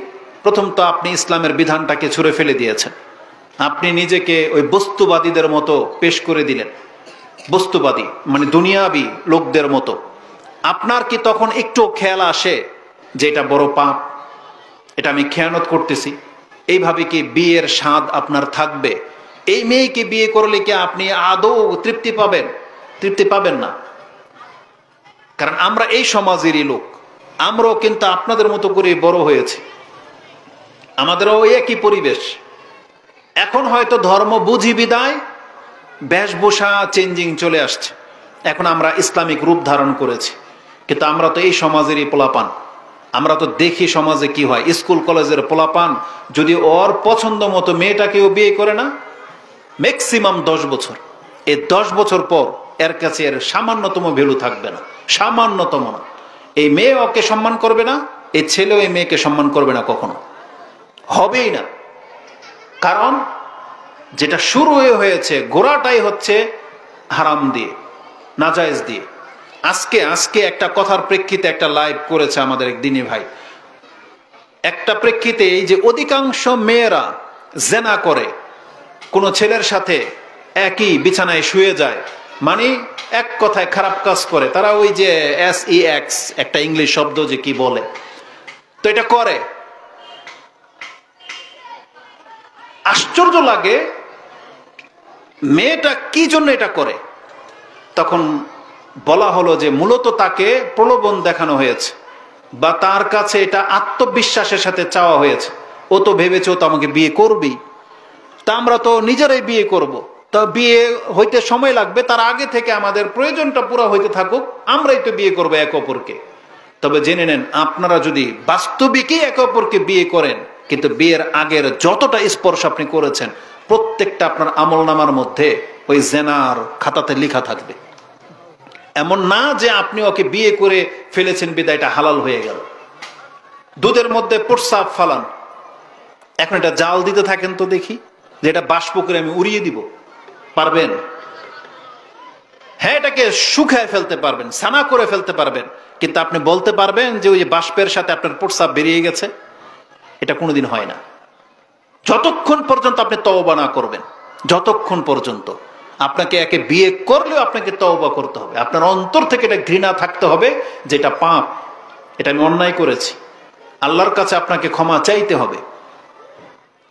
প্রথম তো আপনি ইসলামের বিধানটাকে ছুঁড়ে ফেলে দিয়েছেন। আপনি নিজেকে ওই বস্তুবাদীদের মতো পেশ করে দিলেন, বস্তুবাদী মানে দুনিয়াবি লোকদের মতো। আপনার কি তখন একটু খেয়াল আসে যে এটা বড় পাপ, এটা আমি খেয়ানত করতেছি? এইভাবে কি বিয়ের স্বাদ আপনার থাকবে? এই মেয়েকে বিয়ে করলে কি আপনি আদৌ তৃপ্তি পাবেন? তৃপ্তি পাবেন না। কারণ আমরা এই সমাজেরই লোক, আমরাও কিন্তু আপনাদের মতো করে বড় হয়েছি, আমাদেরও একই পরিবেশ। এখন হয়তো ধর্ম বুঝি বিদায় বেশভূষা চেঞ্জিং চলে আসছে, এখন আমরা ইসলামিক রূপ ধারণ করেছি। কিন্তু আমরা তো এই সমাজেরই পোলাপান। আমরা তো দেখি সমাজে কি হয়, স্কুল কলেজের পোলাপান যদি ওর পছন্দ মতো মেয়েটাকেও বিয়ে করে না, ম্যাক্সিমাম 10 বছর, এই 10 বছর পর এর কাছে এর সামান্যতম ভ্যালু থাকবে না, সামান্যতম না। এই মেয়ে ওকে সম্মান করবে না, এই ছেলেও এই মেয়েকে সম্মান করবে না, কখনো হবেই না। কারণ যেটা শুরু হয়েছে, গোড়াটাই হচ্ছে হারাম দিয়ে, নাজায়েজ দিয়ে। আজকে একটা কথার প্রেক্ষিতে একটা লাইভ করেছে আমাদের এক দিনী ভাই, একটা প্রেক্ষিতে এই যে অধিকাংশ মেয়েরা জেনা করে, কোন ছেলের সাথে একই বিছানায় শুয়ে যায়, মানে এক কথায় খারাপ কাজ করে। তারা ওই যে SEX একটা ইংলিশ শব্দ যে কি বলে, তো এটা করে। আশ্চর্য লাগে মেয়েটা কি জন্য এটা করে। তখন বলা হলো যে মূলত তাকে প্রলোভন দেখানো হয়েছে, বা তার কাছে এটা আত্মবিশ্বাসের সাথে চাওয়া হয়েছে। ও তো ভেবেছে ও তো আমাকে বিয়ে করবেই, তা আমরা তো নিজেরাই বিয়ে করব, তা বিয়ে হইতে সময় লাগবে, তার আগে থেকে আমাদের প্রয়োজনটা পুরো হইতে থাকুক, আমরাই তো বিয়ে করবো এক অপরকে। তবে জেনে নেন, আপনারা যদি বাস্তবিকই একে অপরকে বিয়ে করেন, কিন্তু বিয়ের আগের যতটা স্পর্শ আপনি করেছেন, প্রত্যেকটা আপনার আমলনামার মধ্যে ওই জেনার খাতাতে লেখা থাকবে। এমন না যে আপনি ওকে বিয়ে করে ফেলেছেন বিদায় এটা হালাল হয়ে গেল। দুধের মধ্যে প্রস্রাব ফালান, এখন এটা জাল দিতে থাকেন তো দেখি, যে এটা বাষ্প করে আমি উড়িয়ে দিব, পারবেন? হ্যাঁ, এটাকে শুকায় ফেলতে পারবেন, সানা করে ফেলতে পারবেন, কিন্তু আপনি বলতে পারবেন যে ওই বাষ্পের সাথে আপনার প্রস্রাব বেরিয়ে গেছে? এটা কোনোদিন হয় না। যতক্ষণ পর্যন্ত আপনি তওবা না করবেন, যতক্ষণ পর্যন্ত আপনাকে একে বিয়ে করলেও আপনাকে তওবা করতে হবে। আপনার অন্তর থেকে এটা ঘৃণা থাকতে হবে যে এটা পাপ, এটা আমি অন্যায় করেছি, আল্লাহর কাছে আপনাকে ক্ষমা চাইতে হবে।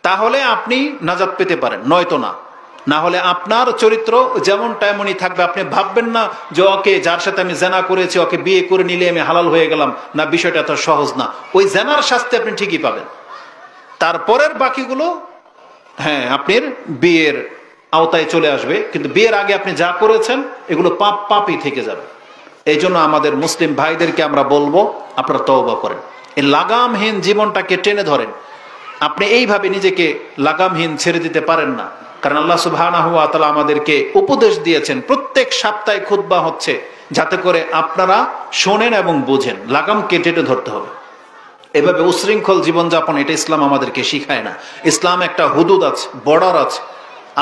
তাহলে আপনি নাজাত পেতে পারেন, নয়তো না। না হলে আপনার চরিত্র যেমন তেমনই থাকবে। আপনি ভাববেন না যে ওকে, যার সাথে আমি জেনা করেছি, ওকে বিয়ে করে নিলে আমি হালাল হয়ে গেলাম। না, বিষয়টা এত সহজ না। ওই জেনার শাস্তি আপনি ঠিকই পাবেন, তারপরের বাকিগুলো হ্যাঁ আপনার বিয়ের আওতায় চলে আসবে, কিন্তু বিয়ের আগে আপনি যা করেছেন এগুলো পাপই থেকে যাবে। এই জন্য আমাদের মুসলিম ভাইদেরকে আমরা বলবো, আপনারা তওবা করেন, এই লাগামহীন জীবনটাকে টেনে ধরেন। আপনি এইভাবে নিজেকে লাগামহীন ছেড়ে দিতে পারেন না। কারণ আল্লাহ সুবহানাহু ওয়া তাআলা আমাদেরকে উপদেশ দিয়েছেন, প্রত্যেক সপ্তাহে খুতবা হচ্ছে যাতে করে আপনারা শোনেন এবং বোঝেন। লাগামকে টেনে ধরতে হবে। এভাবে উশৃঙ্খল জীবনযাপন, এটা ইসলাম আমাদেরকে শিখায় না। ইসলাম একটা হুদুদ আছে, বর্ডার আছে।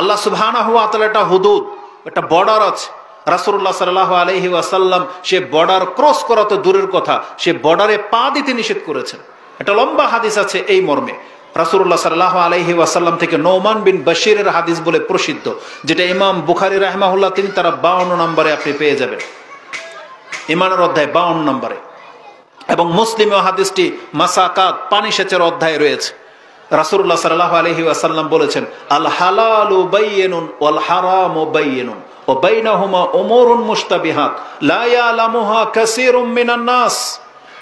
আল্লাহ সুবহানাহু ওয়া তাআলা একটা হুদুদ, একটা বর্ডার আছে। রাসূলুল্লাহ সাল্লাল্লাহু আলাইহি ওয়াসাল্লাম সে বর্ডার ক্রস করা তো দূরের কথা, সে বর্ডারে পা দিতে নিষেধ করেছেন। একটা লম্বা হাদিস আছে এই মর্মে, রাসূলুল্লাহ সাল্লাল্লাহু আলাইহি ওয়াসাল্লাম থেকে নওমান বিন বাশিরের হাদিস বলে প্রসিদ্ধ, যেটা ইমাম বুখারী রাহিমাহুল্লাহ তিনি তারা 52 নম্বরে আপনি পেয়ে যাবেন, ঈমানের অধ্যায় 52 নম্বরে। এবং মুসলিমে হাদিসটি মাসাকাত, পানি সেচের অধ্যায়ে রয়েছে। রাসূলুল্লাহ সাল্লাল্লাহু আলাইহি ওয়াসাল্লাম বলেছেন, আল হালালু বাইয়িনুন ওয়াল হারামু বাইয়িনুন ওয়া বাইনাহুমা উমুরুন মুশতাবিহাত লা ইয়ালামুহা কাসীরুম মিনান নাস।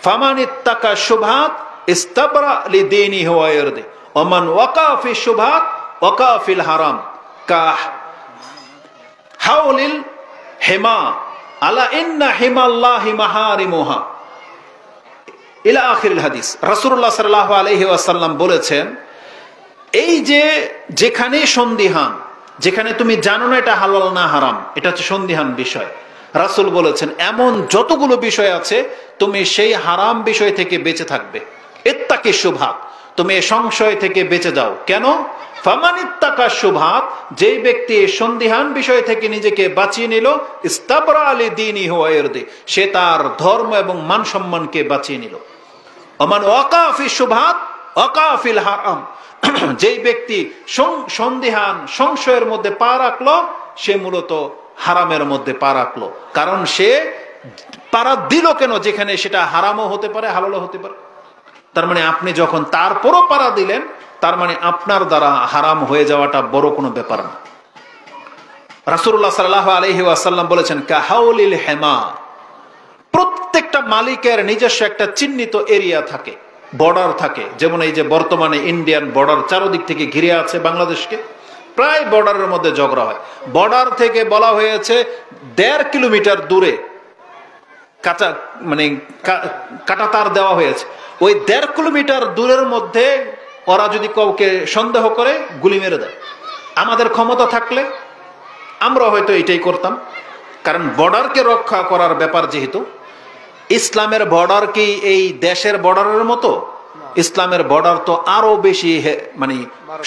ফামানিত্তাকা শুবহাত ইস্তাবরা লিদীনিহি ওয়া ইরদি ওয়া মান ওয়াকা ফি শুবহাত ওয়াকা ফিল হারাম কা হাউলিল হিমা আলা ইন্না হিমাল্লাহি মাহারিমুহা ইলা আখিরিল হাদিস। রাসূলুল্লাহ সাল্লাল্লাহু আলাইহি ওয়াসাল্লাম বলেছেন, এই যে যেখানে সন্দিহান, যেখানে তুমি জানো না এটা হালাল না হারাম, এটা হচ্ছে সন্দিহান বিষয়। রাসূল বলেছেন এমন যতগুলো বিষয় আছে তুমি সেই হারাম বিষয় থেকে বেঁচে থাকবে। ইত্তাকি শুবহাত, তুমি এই সংশয় থেকে বেঁচে যাও। কেন? ফামানিত্তাকা শুবহাত, যেই ব্যক্তি সন্দিহান বিষয় থেকে নিজেকে বাঁচিয়ে নিল, ইস্তাবরা লিদীনিহি ওয়া ইরদি, সে তার ধর্ম এবং মান সম্মানকে বাঁচিয়ে নিল। ওমান ওয়াকা ফি শুবহাত ওয়াকা ফিল হারাম, যেই ব্যক্তি সন্দিহান সংশয়ের মধ্যে পা রাখলো, সে মূলত হারামের মধ্যে পা রাখলো। কারণ সে পারা দিল কেন যেখানে সেটা হারামও হতে পারে হালালও হতে পারে। তার মানে আপনি যখন তারপরও পারা দিলেন, তার মানে আপনার দ্বারা হারাম হয়ে যাওয়াটা বড় কোনো ব্যাপার না। রাসূলুল্লাহ সাল্লাল্লাহু আলাইহি ওয়াসাল্লাম বলেছেন কাহাউলিল হিমা, প্রত্যেকটা মালিকের নিজস্ব একটা চিহ্নিত এরিয়া থাকে, বর্ডার থাকে। যেমন এই যে বর্তমানে ইন্ডিয়ান বর্ডার চারদিক থেকে ঘিরে আছে বাংলাদেশকে, প্রায় বর্ডারের মধ্যে ঝগড়া হয়। বর্ডার থেকে বলা হয়েছে 1.5 কিলোমিটার দূরে কাঁটাতার দেওয়া হয়েছে। ওই 1.5 কিলোমিটার দূরের মধ্যে ওরা যদি কাউকে সন্দেহ করে গুলি মেরে দেয়। আমাদের ক্ষমতা থাকলে আমরা হয়তো এটাই করতাম, কারণ বর্ডারকে রক্ষা করার ব্যাপার যেহেতু। ইসলামের বর্ডার কি এই দেশের বর্ডারের মতো? ইসলামের বর্ডার তো আরো বেশি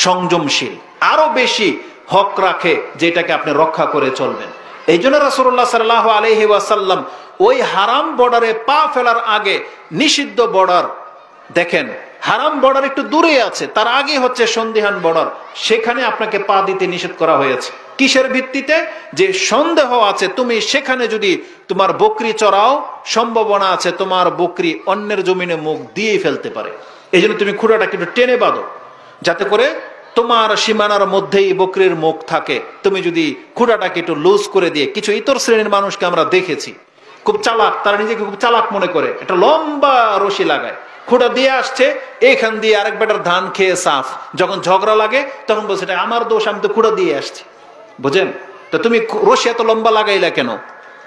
সংযমশীল, আরো বেশি হক রাখে, যেটাকে আপনি রক্ষা করে চলবেন। এই জন্য রাসূলুল্লাহ সাল্লাল্লাহু আলাইহি ওয়াসাল্লাম ওই হারাম বর্ডারে পা ফেলার আগে নিষিদ্ধ বর্ডার দেখেন, হারাম বর্ডার একটু দূরে আছে, তার আগে হচ্ছে সন্দিহান বর্ডার, সেখানে আপনাকে পা দিতে নিষেধ করা হয়েছে। কিসের ভিত্তিতে? যে সন্দেহ আছে তুমি সেখানে যদি তোমার বকরি চড়াও, সম্ভাবনা আছে তোমার বকরি অন্যের জমিনে মুখ দিয়ে ফেলতে পারে। এই জন্য তুমি খুঁড়াটাকে একটু টেনে বাঁধো, যাতে করে তোমার সীমানার মধ্যেই বকরির মুখ থাকে। তুমি যদি খুঁড়াটাকে একটু লুজ করে দিয়ে, কিছু ইতর শ্রেণীর মানুষকে আমরা দেখেছি খুব চালাক, তারা নিজেকে খুব চালাক মনে করে, একটা লম্বা রশি লাগায়, খুঁড়া দিয়ে আসছে, এখান দিয়ে আরেক বেটার ধান খেয়ে সাফ, যখন ঝগড়া লাগে তখন বলছে এটা আমার দোষ, আমি তো খুঁড়া দিয়ে আসছি। বুঝেন? তো তুমি রশি এত লম্বা লাগাইলা কেন?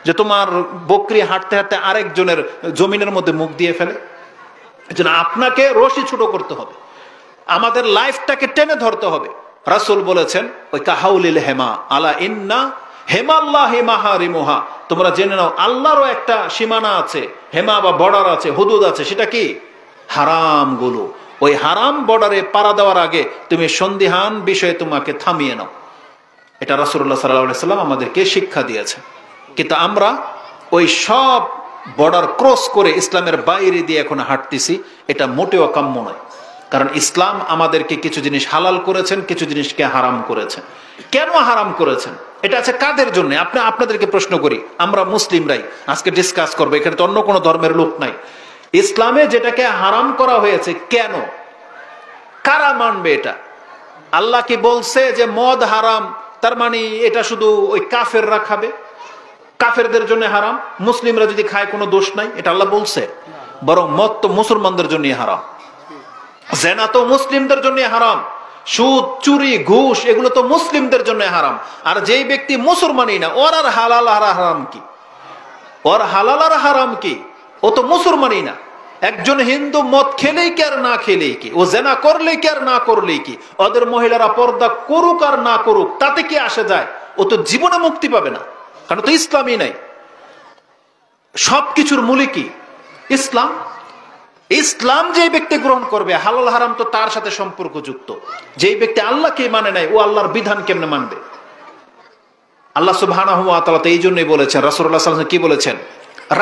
যে তোমার বকরি হাঁটতে হাঁটতে আরেকজনের জমিনের মধ্যে মুখ দিয়ে ফেলে। এজন্য আপনাকে রশি ছোট করতে হবে, আমাদের লাইফটাকে টেনে ধরতে হবে। রাসূল বলেছেন ওই কাহাউলিল হেমা আলা ইন্না হেমাল্লাহি মাহারিমুহা, তোমরা জেনে নাও আল্লাহরও একটা সীমানা আছে, হেমা বা বর্ডার আছে, হুদুদ আছে। সেটা কি? হারাম গুলো। ওই হারাম বর্ডারে পাড়া দেওয়ার আগে তুমি সন্দিহান বিষয়ে তোমাকে থামিয়ে নাও। এটা রাসূলুল্লাহ সাল্লাল্লাহু আলাইহি ওয়াসাল্লাম আমাদেরকে শিক্ষা দিয়েছে। কিন্তু আমরা ওই সব বর্ডার ক্রস করে ইসলামের বাইরে দিয়ে এখন হাঁটতেছি, এটা মোটেও কাম্য নয়। কারণ ইসলাম আমাদেরকে কিছু জিনিস হালাল করেছেন, কিছু জিনিসকে হারাম করেছেন। কেন হারাম করেছেন? এটা আছে কাদের জন্য? আপনাদেরকে প্রশ্ন করি, আমরা মুসলিমরাই আজকে ডিসকাস করবো, এখানে তো অন্য কোনো ধর্মের লোক নাই। ইসলামে যেটাকে হারাম করা হয়েছে কেন? কারা মানবে এটা? আল্লাহ কি বলছে যে মদ হারাম, তার মানে এটা শুধু ওই কাফেররা খাবে, কাফেরদের জন্য হারাম, মুসলিমরা যদি খায় কোনো দোষ নাই? এটা আল্লাহ বলছে? বরং মদ তো মুসলমানদের জন্য হারাম, জেনা তো মুসলিমদের জন্য হারাম, সুদ চুরি ঘুষ এগুলো তো মুসলিমদের জন্য হারাম। আর যেই ব্যক্তি মুসলমানই না, ওর আর হালাল আর হারাম কি? ওর হালাল আর হারাম কি? ও তো মুসলমানই না। একজন হিন্দু মদ খেলেই কি আর না খেলেই কি, ও জেনা করলেই কি আর না করলেই কি, ওদের মহিলারা পর্দা করুক আর না করুক তাতে কি আসে যায়? ও তো জীবনে মুক্তি পাবে না, কারণ তো ইসলামই নাই। সবকিছুর মূলে কি? ইসলাম। ইসলাম যে ব্যক্তি গ্রহণ করবে, হালাল হারাম তো তার সাথে সম্পর্কযুক্ত। যেই ব্যক্তি আল্লাহকে মানে নাই, ও আল্লাহর বিধান কেমনে মানবে? আল্লাহ সুবহানাহু ওয়া তাআলা তো এই জন্যই বলেছেন, রাসূলুল্লাহ সাল্লাল্লাহু আলাইহি ওয়াসাল্লাম কি বলেছেন?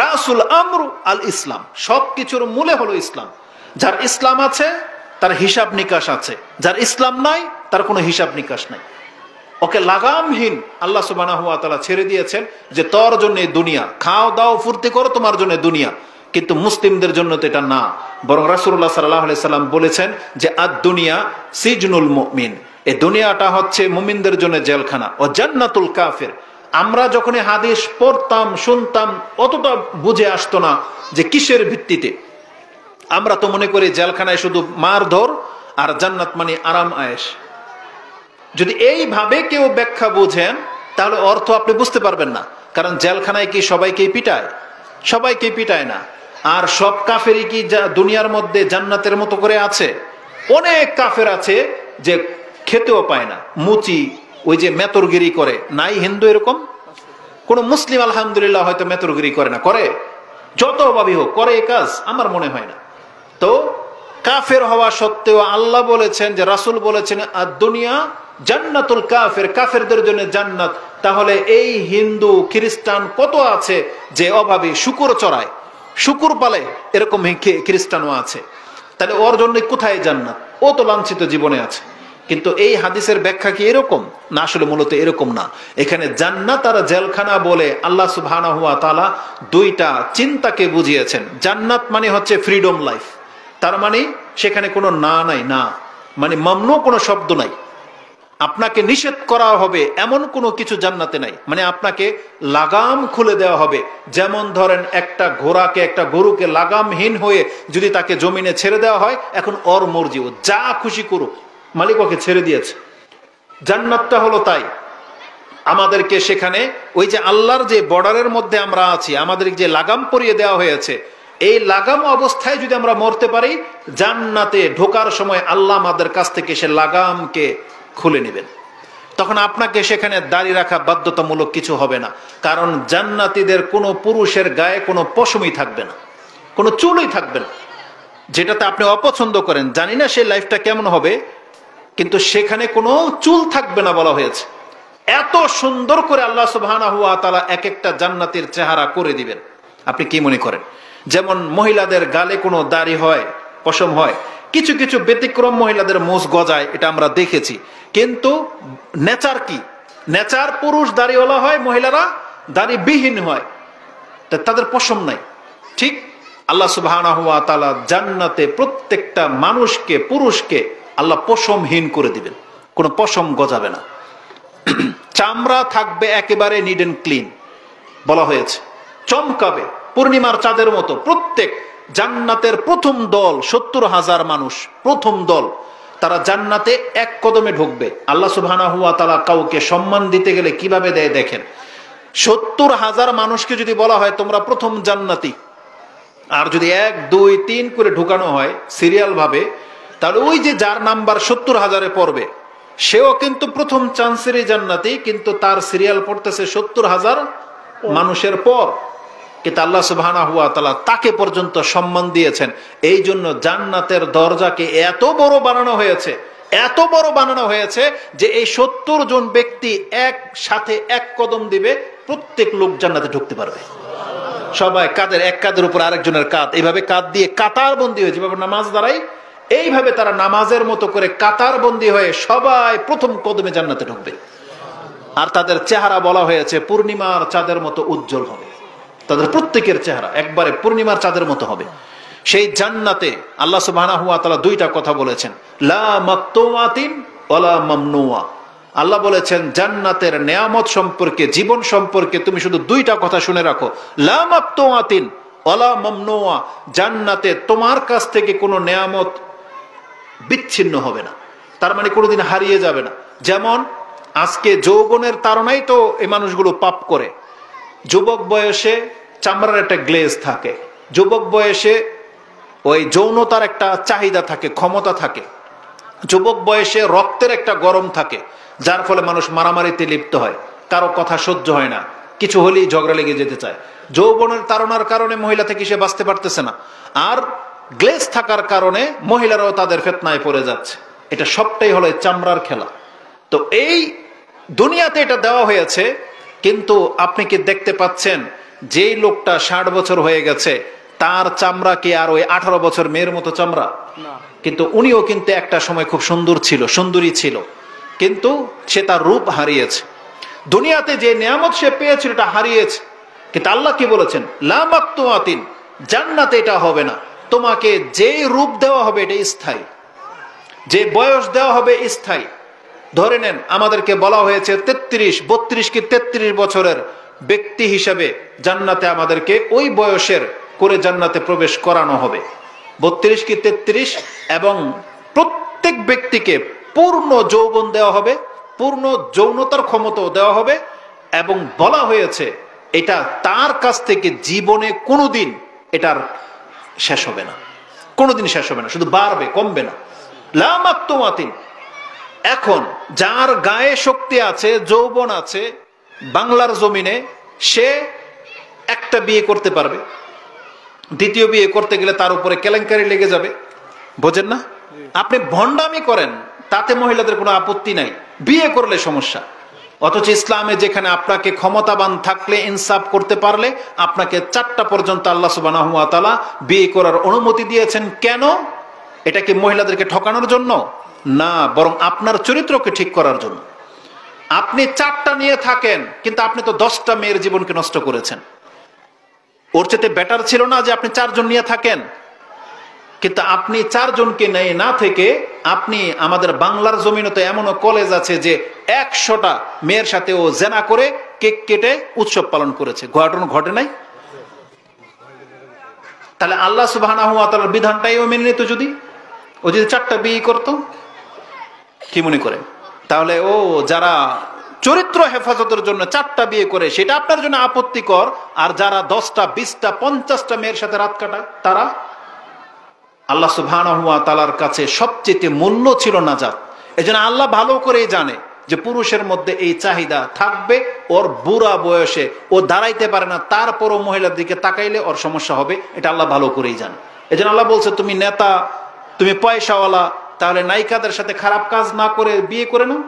রাসুল আমরু আল ইসলাম, সবকিছুর মূলে হলো ইসলাম। যার ইসলাম আছে তার হিসাব নিকাশ আছে, যার ইসলাম নাই তার কোনো হিসাব নিকাশ নাই। ওকে লাগামহীন আল্লাহ সুবহানাহু ওয়া তাআলা ছেড়ে দিয়েছেন যে তোর জন্য দুনিয়া, খাও দাও ফুর্তি করো, তোমার জন্য দুনিয়া। কিন্তু মুসলিমদের জন্য তো এটা না, বরং রাসূলুল্লাহ সাল্লাল্লাহু আলাইহি সাল্লাম বলেছেন যে আদ দুনিয়া সিজনুল মুমিন, এই দুনিয়াটা হচ্ছে মুমিনদের জন্য জেলখানা, ও জান্নাতুল কাফির। আমরা যখন হাদিস পড়তাম শুনতাম অতটা বুঝে আসতো না যে কিসের ভিত্তিতে। আমরা তো মনে করি জেলখানায় শুধু মারধর আর জান্নাত মানে আরাম আয়েশ। যদি এইভাবে কেউ ব্যাখ্যা বুঝেন তাহলে অর্থ আপনি বুঝতে পারবেন না। কারণ জেলখানায় কি সবাইকে পিটায়? সবাইকে পিটায় না। আর সব কাফেরই কি দুনিয়ার মধ্যে জান্নাতের মতো করে আছে? অনেক কাফের আছে যে খেতেও পায় না, মুচি, ওই যে মেতরগিরি করে। নাই হিন্দু এরকম? কোন মুসলিম আলহামদুলিল্লাহ হয়তো মেতরগিরি করে না? করে? যত অভাবী হোক করে এই কাজ? আমার মনে হয় না। তো কাফের হওয়া সত্ত্বেও আল্লাহ বলেছেন, যে রাসূল বলেছেন, আর দুনিয়া জান্নাতুল কাফের, কাফেরদের জন্য জান্নাত। তাহলে এই হিন্দু খ্রিস্টান কত আছে যে অভাবী, শুকুর চড়ায়, শুকুর পালে, এরকম খ্রিস্টানও আছে। তাহলে ওর জন্য কোথায় জান্নাত? ও তো লাঞ্ছিত জীবনে আছে। কিন্তু এই হাদিসের ব্যাখ্যা কি এরকম? না, আসলে মূলত এরকম না। এখানে জান্নাত আর জেলখানা বলে আল্লাহ সুবহানাহু ওয়া তাআলা দুইটা চিন্তাকে বুঝিয়েছেন। জান্নাত মানে হচ্ছে ফ্রিডম লাইফ, তার মানে সেখানে কোনো না নাই, না মানে মামনু কোনো শব্দ নাই। আপনাকে নিষেধ করা হবে এমন কোনো কিছু জান্নাতে নাই। মানে আপনাকে লাগাম খুলে দেওয়া হবে। যেমন ধরেন একটা ঘোড়াকে, একটা গরুকে লাগামহীন হয়ে যদি তাকে জমিনে ছেড়ে দেওয়া হয়, এখন ওর মর্জি, ও যা খুশি করুক, মালিক ওকে ছেড়ে দিয়েছে। জান্নাতটা হলো তাই। আমাদেরকে সেখানে ওই যে আল্লাহর যে বর্ডারের মধ্যে আমরা আছি, আমাদের যে লাগাম পরিয়ে দেওয়া হয়েছে, এই লাগাম অবস্থায় যদি আমরা মরতে পারি, জান্নাতে ঢোকার সময় আল্লাহ আমাদের কাছ থেকে সে লাগামকে খুলে নেবেন। তখন আপনাকে সেখানে দাড়ি রাখা বাধ্যতামূলক কিছু হবে না। কারণ জান্নাতীদের কোনো পুরুষের গায়ে কোনো পশমই থাকবে না, কোনো চুলই থাকবে না। যেটাতে আপনি অপছন্দ করেন, জানি না সেই লাইফটা কেমন হবে, কিন্তু সেখানে কোনো চুল থাকবে না বলা হয়েছে। এত সুন্দর করে আল্লাহ সুবহানাহু ওয়া তাআলা এক একটা জান্নাতের চেহারা করে দিবেন। আপনি কি মনে করেন? যেমন মহিলাদের গালে কোনো দাড়ি হয়, পশম হয়, কিছু কিছু ব্যতিক্রম মহিলাদের মোষ গজায়, এটা আমরা দেখেছি। কিন্তু নেচার কি? নেচার পুরুষ দাড়িওয়ালা হয়, মহিলারা দাড়িবিহীন হয়, তাদের পশম নাই। ঠিক আল্লাহ সুবহানাহু ওয়া তাআলা জান্নাতে প্রত্যেকটা মানুষকে, পুরুষকে আল্লাহ পশমহীন করে দিবেন, কোনো পশম গজাবে না। চামড়া থাকবে একেবারে নিড এন্ড ক্লিন বলা হয়েছে, চমকাবে পূর্ণিমার চাঁদের মতো। প্রত্যেক জান্নাতের প্রথম দল 70,000 মানুষ, প্রথম দল, তারা জান্নাতে এক কদমে ঢুকবে। আল্লাহ সুবহানাহু ওয়া তাআলা কাউকে সম্মান দিতে গেলে কিভাবে দেয় দেখেন। 70,000 মানুষকে যদি বলা হয় তোমরা প্রথম জান্নাতি, আর যদি 1, 2, 3 করে ঢুকানো হয় সিরিয়াল ভাবে, তাহলে ওই যে যার নাম্বার 70,000-এ পড়বে, সেও কিন্তু প্রথম চান্সেরই জান্নাতি, কিন্তু তার সিরিয়াল পড়তেছে 70,000 মানুষের পর। কিন্তু আল্লাহ সুবহানাহু ওয়া তাআলা তাকে পর্যন্ত সম্মান দিয়েছেন। এই জন্য জান্নাতের দরজাকে এত বড় বানানো হয়েছে, এত বড় বানানো হয়েছে যে এই 70 জন ব্যক্তি একসাথে এক কদম দিবে, প্রত্যেক লোক জান্নাতে ঢুকতে পারবে। সবাই কাঁধের, এক কাঁধের উপর আরেকজনের কাঁধ, এইভাবে কাঁধ দিয়ে কাতার বন্দী হয়ে, যেভাবে নামাজ দাঁড়াই এইভাবে তারা নামাজের মতো করে কাতার বন্দী হয়ে সবাই প্রথম কদমে জান্নাতে ঢুকবে। আর তাদের চেহারা বলা হয়েছে পূর্ণিমার চাঁদের মতো উজ্জ্বল হবে। তাদের প্রত্যেকের চেহারা একবারে পূর্ণিমার চাঁদের মতো হবে। সেই জান্নাতে আল্লাহ সুবহানাহু ওয়া তাআলা দুইটা কথা বলেছেন, লা মাকতুআতিন ওয়ালা মামনুআ। আল্লাহ বলেছেন জান্নাতের নেয়ামত সম্পর্কে, জীবন সম্পর্কে তুমি শুধু দুইটা কথা শুনে রাখো, লা মাকতুআতিন ওয়ালা মামনুআ। জান্নাতে তোমার কাছ থেকে কোনো নেয়ামত বিচ্ছিন্ন হবে না, তার মানে কোনোদিন হারিয়ে যাবে না। যেমন আজকে যৌবনের তাড়নাই তো এই মানুষগুলো পাপ করে। যুবক বয়সে চামড়ার একটা গ্লেজ থাকে, যুবক বয়সে ওই যৌনতার একটা চাহিদা থাকে, ক্ষমতা থাকে, যুবক বয়সে রক্তের একটা গরম থাকে, যার ফলে মানুষ মারামারিতে লিপ্ত হয়, কারো কথা সহ্য হয় না, কিছু হলেই ঝগড়া লেগে যেতে চায়। যৌবনের তাড়নার কারণে মহিলা থেকে সে বাঁচতে পারতেছে না, আর গ্লেজ থাকার কারণে মহিলারাও তাদের ফিতনায় পড়ে যাচ্ছে। এটা সবটাই হলো চামড়ার খেলা। তো এই দুনিয়াতে এটা দেওয়া হয়েছে, কিন্তু আপনি কি দেখতে পাচ্ছেন যেই লোকটা 60 বছর হয়ে গেছে, তার চামড়া কি আর ওই 18 বছর মেয়ের মতো চামড়া? কিন্তু উনিও কিন্তু একটা সময় খুব সুন্দর ছিল, সুন্দরী ছিল, কিন্তু সে তার রূপ হারিয়েছে। দুনিয়াতে যে নিয়ামত সে পেয়েছিল এটা হারিয়েছে। কিন্তু আল্লাহ কি বলেছেন, লা মাকতুআতিন, জান্নাতে এটা হবে না। তোমাকে যে রূপ দেওয়া হবে এটা স্থায়ী, যে বয়স দেওয়া হবে স্থায়ী। ধরে নেন আমাদেরকে বলা হয়েছে 33, 32 কি 33 বছরের ব্যক্তি হিসাবে জান্নাতে আমাদেরকে ওই বয়সের করে জান্নাতে প্রবেশ করানো হবে। 32 কি 33, এবং প্রত্যেক ব্যক্তিকে পূর্ণ যৌবন দেওয়া হবে, পূর্ণ যৌনতার ক্ষমতাও দেওয়া হবে, এবং বলা হয়েছে এটা তার কাছ থেকে জীবনে কোনোদিন এটার শেষ হবে না, কোনোদিন শেষ হবে না, শুধু বাড়বে, কমবে না। লা মাকতুমাতিন। এখন যার গায়ে শক্তি আছে, যৌবন আছে, বাংলার জমিনে সে একটা বিয়ে করতে পারবে, দ্বিতীয় বিয়ে করতে গেলে তার উপরে কেলেঙ্কারি লেগে যাবে, বোঝেন না? আপনি ভণ্ডামি করেন, তাতে মহিলাদের কোনো আপত্তি নাই, বিয়ে করলে সমস্যা। অথচ ইসলামে যেখানে আপনাকে ক্ষমতাবান থাকলে, ইনসাফ করতে পারলে আপনাকে 4টা পর্যন্ত আল্লাহ সুবহানাহু ওয়া তাআলা বিয়ে করার অনুমতি দিয়েছেন। কেন? এটা কি মহিলাদেরকে ঠকানোর জন্য? না, বরং আপনার চরিত্রকে ঠিক করার জন্য। আপনি 4টা নিয়ে থাকেন, কিন্তু আপনি তো 10টা মেয়ের জীবনকে নষ্ট করেছেন। ওর চেয়ে বেটার ছিল না যে আপনি 4 জন নিয়ে থাকেন? কিন্তু আপনি 4 জনকে নিয়ে না থেকে আপনি, আমাদের বাংলার জমিনে তো এমনও কলেজ আছে যে 100টা মেয়ের সাথে ও জেনা করে কেক কেটে উৎসব পালন করেছে। ঘটে নাই? তাহলে আল্লাহ সুবহানাহু ওয়া তাআলার বিধানটাই ও মেনে নিত, যদি ও যদি 4টা বিয়ে করত, কি মনে করে? তাহলে ও যারা চরিত্র হেফাজতের জন্য 4টা বিয়ে করে সেটা আপনার জন্য আপত্তিকর, আর যারা 10টা 20টা 50টা মেয়ের সাথে রাত কাটায় তারা, আল্লাহ সুবহানাহু ওয়া তাআলার কাছে সবচেয়ে মূল্য ছিল নাজাত। এজন্য আল্লাহ ভালো করেই জানে যে পুরুষের মধ্যে এই চাহিদা থাকবে, ওর বুড়া বয়সে ও দাঁড়াইতে পারে না, তারপরও মহিলার দিকে তাকাইলে ওর সমস্যা হবে, এটা আল্লাহ ভালো করেই জানে। এজন্য আল্লাহ বলছে তুমি নেতা, তুমি পয়সাওয়ালা, তাহলে নায়িকাদের সাথে খারাপ কাজ না করে বিয়ে করে নাও।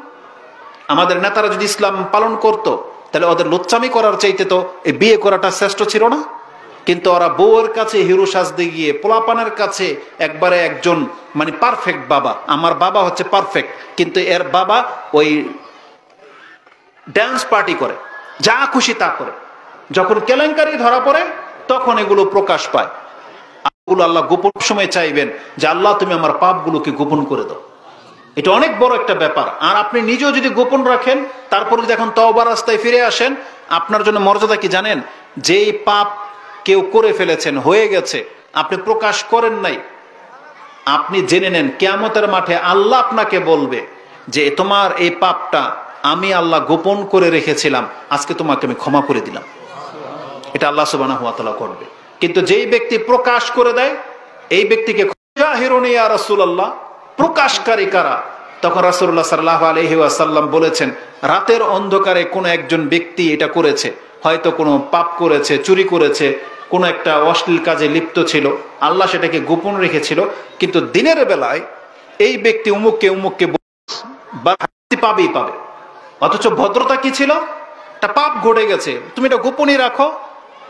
আমাদের নেতারা যদি ইসলাম পালন করতো তাহলে ওদের লুচ্চামি করার চাইতে তো এই বিয়ে করাটা শ্রেষ্ঠ ছিল না? কিন্তু ওরা বউয়ের কাছে হিরো সাজতে গিয়ে, পোলাপানের কাছে একবারে একজন মানে পারফেক্ট বাবা, আমার বাবা হচ্ছে পারফেক্ট, কিন্তু এর বাবা ওই ড্যান্স পার্টি করে, যা খুশি তা করে। যখন কেলেঙ্কারি ধরা পড়ে তখন এগুলো প্রকাশ পায়। আল্লাহ গোপন সময় চাইবেন যে আল্লাহ তুমি আমার পাপগুলোকে গোপন করে দাও। এটা অনেক বড় একটা ব্যাপার। আর আপনি নিজেও যদি গোপন রাখেন, তারপরে যদি এখন তওবার রাস্তায় ফিরে আসেন, আপনার জন্য মর্যাদা কি জানেন? যেই পাপ কেউ করে ফেলেছেন, হয়ে গেছে, আপনি প্রকাশ করেন নাই, আপনি জেনে নেন কিয়ামতের মাঠে আল্লাহ আপনাকে বলবে যে তোমার এই পাপটা আমি আল্লাহ গোপন করে রেখেছিলাম, আজকে তোমাকে আমি ক্ষমা করে দিলাম। এটা আল্লাহ সুবহানাহু ওয়া তাআলা করবে। কিন্তু যেই ব্যক্তি প্রকাশ করে দেয়, এই ব্যক্তিকে জাহিরুন ইয়া রাসূলুল্লাহ, প্রকাশকারী কারা? তখন রাসূলুল্লাহ সাল্লাল্লাহু আলাইহি ওয়াসাল্লাম বলেছেন, রাতের অন্ধকারে কোনো একজন ব্যক্তি এটা করেছে, হয়তো কোনো পাপ করেছে, চুরি করেছে, কোনো একটা অশ্লীল কাজে লিপ্ত ছিল, আল্লাহ সেটাকে গোপন রেখেছিল, কিন্তু দিনের বেলায় এই ব্যক্তি উমুককে উমুককে পাবেই পাবে। অথচ ভদ্রতা কি ছিল? একটা পাপ ঘটে গেছে, তুমি এটা গোপনই রাখো।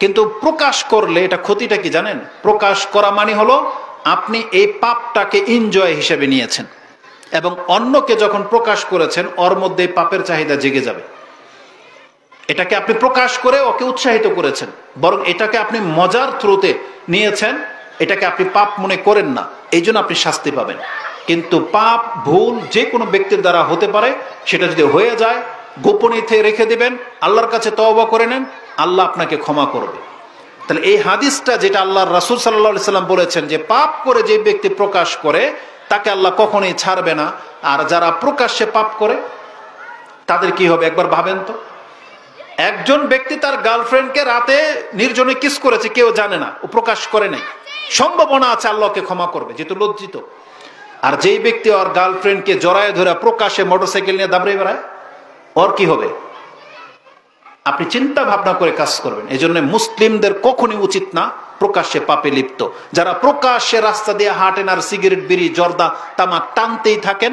কিন্তু প্রকাশ করলে এটা ক্ষতিটা কি জানেন? প্রকাশ করা মানে হলো আপনি এই পাপটাকে এনজয় হিসেবে নিয়েছেন, এবং অন্যকে যখন প্রকাশ করেছেন ওর মধ্যে পাপের চাহিদা জেগে যাবে। এটাকে আপনি প্রকাশ করে ওকে উৎসাহিত করেছেন, বরং এটাকে আপনি মজার থ্রুতে নিয়েছেন, এটাকে আপনি পাপ মনে করেন না, এই জন্য আপনি শাস্তি পাবেন। কিন্তু পাপ ভুল যে কোনো ব্যক্তির দ্বারা হতে পারে, সেটা যদি হয়ে যায় গোপনীতে রেখে দিবেন, আল্লাহর কাছে তওবা করে নেন, আল্লাহ আপনাকে ক্ষমা করবে। তাহলে এই হাদিসটা যেটা আল্লাহর রাসূল সাল্লাল্লাহু আলাইহি সাল্লাম বলেছেন যে পাপ করে যে ব্যক্তি প্রকাশ করে তাকে আল্লাহ কখনোই ছাড়বে না, আর যারা প্রকাশ্যে পাপ করে তাদের কি হবে একবার ভাবেন তো। একজন ব্যক্তি তার গার্লফ্রেন্ডকে রাতে নির্জনে কিস করেছে, কেউ জানে না, ও প্রকাশ করে নাই, সম্ভাবনা আছে আল্লাহকে ক্ষমা করবে যেহেতু লজ্জিত। আর যেই ব্যক্তি ওর গার্লফ্রেন্ডকে জড়ায় ধরে প্রকাশ্যে মোটরসাইকেল নিয়ে দাবড়ে বেড়ায়, ওর কি হবে? আপনি চিন্তা ভাবনা করে কাজ করবেন। এই জন্য মুসলিমদের কখনই উচিত না প্রকাশ্যে পাপে লিপ্ত। যারা প্রকাশ্যে রাস্তা দিয়ে হাঁটেন আর সিগারেট, বিড়ি, জর্দা, তামাক টানতেই থাকেন,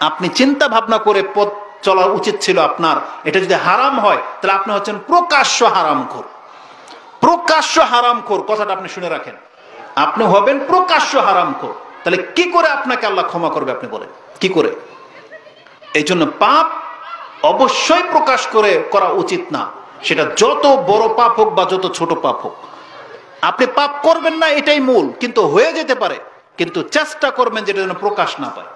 আপনি চিন্তা ভাবনা করে পথ চলা উচিত ছিল আপনার। এটা যদি হারাম হয় তাহলে আপনি হচ্ছেন প্রকাশ্য হারামখোর। প্রকাশ্য হারামখোর কথাটা আপনি শুনে রাখেন, আপনি হবেন প্রকাশ্য হারামখোর। তাহলে কি করে আপনাকে আল্লাহ ক্ষমা করবে আপনি বলেন, কি করে? এই জন্য পাপ অবশ্যই প্রকাশ করে করা উচিত না, সেটা যত বড় পাপ হোক বা যত ছোট পাপ হোক। আপনি পাপ করবেন না এটাই মূল, কিন্তু হয়ে যেতে পারে, কিন্তু চেষ্টা করবেন যেটা যেন প্রকাশ না পায়।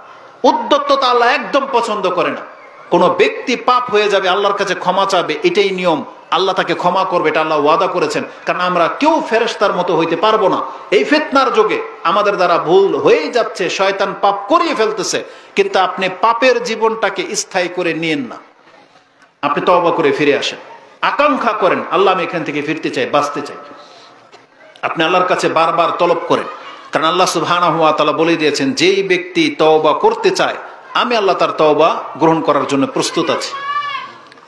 উদ্যত্ততা আল্লাহ একদম পছন্দ করে না। কোন ব্যক্তি পাপ হয়ে যাবে, আল্লাহর কাছে ক্ষমা চাবে, এটাই নিয়ম, আল্লাহ তাকে ক্ষমা করবে, এটা আল্লাহ ওয়াদা করেছেন। কারণ আমরা কেউ ফেরেশতার মতো হইতে পারবো না। এই ফিতনার যুগে আমাদের দ্বারা ভুল হয়েই যাচ্ছে, শয়তান পাপ করিয়ে ফেলতেছে, কিন্তু আপনি পাপের জীবনটাকে স্থায়ী করে নিয়েন না। আপনি তওবা করে ফিরে আসেন, আকাঙ্ক্ষা করেন আল্লাহ আমি এখান থেকে ফিরতে চাই, বাঁচতে চাই। আপনি আল্লাহর কাছে বারবার তলব করেন, কারণ আল্লাহ সুবহানাহু ওয়া তাআলা বলে দিয়েছেন যেই ব্যক্তি তওবা করতে চায় আমি আল্লাহ তার তওবা গ্রহণ করার জন্য প্রস্তুত আছি।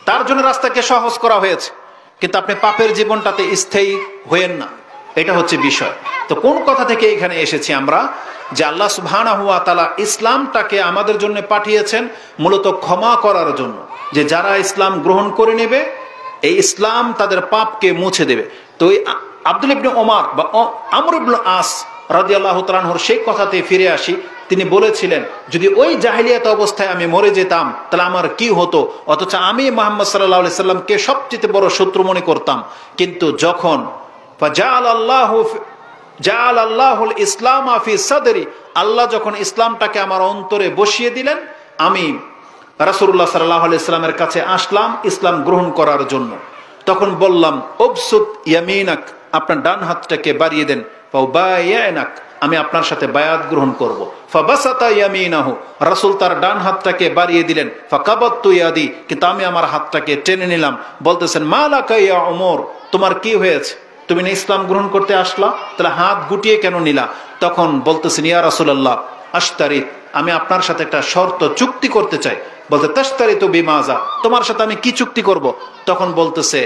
তার জন্য রাস্তাকে সহজ করা হয়েছে, কিন্তু আপনি পাপের জীবনটাতে স্থায়ী হয়েন না, এটা হচ্ছে বিষয়। তো কোন কথা থেকে এখানে এসেছি আমরা, যে আল্লাহ সুবহানাহু ওয়া তাআলা ইসলামটাকে আমাদের জন্য পাঠিয়েছেন মূলত ক্ষমা করার জন্য, যে যারা ইসলাম গ্রহণ করে নেবে এই ইসলাম তাদের পাপকে মুছে দেবে। তো ওই আব্দুল ইবনে ওমর বা আমর ইবনে আস রাদিয়াল্লাহু তাআলা আনহুর সেই কথাতে ফিরে আসি। তিনি বলেছিলেন যদি ওই জাহেলিয়াত অবস্থায় আমি মরে যেতাম তাহলে আমার কি হতো, অথচ আমি মুহাম্মদ সাল্লাল্লাহু আলাইহি সাল্লামকে সবচেয়ে বড় শত্রু মনে করতাম। কিন্তু যখন জাআলাল্লাহুল ইসলাম ফি সাদরি, আল্লাহ যখন ইসলামটাকে আমার অন্তরে বসিয়ে দিলেন, আমি রাসূলুল্লাহ সাল্লাল্লাহু আলাইহি সাল্লামের কাছে আসলাম ইসলাম গ্রহণ করার জন্য। তখন বললাম উবসুত ইয়ামিনাক, আপনার ডান হাতটাকে বাড়িয়ে দেন, ফাউবায়ানাক, আমি আপনার সাথে বায়াত গ্রহণ করব। ফাবাসাতা ইয়ামিনাহু, রাসূল তার ডান হাতটাকে বাড়িয়ে দিলেন। ফাকাবাতু ইয়াদি, কিন্তু আমি আমার হাতটাকে টেনে নিলাম। বলতেছেন মালাকা ইয়া উমর, তোমার কি হয়েছে, তুমি না ইসলাম গ্রহণ করতে আসলা, তাহলে হাত গুটিয়ে কেন নিলা? তখন বলতেছেন ইয়া রাসূলুল্লাহ আশতারিত, আমি আপনার সাথে একটা শর্ত চুক্তি করতে চাই। বলতে তাশতারিতু বিমাযা, তোমার সাথে আমি কি চুক্তি করব? তখন বলতেছে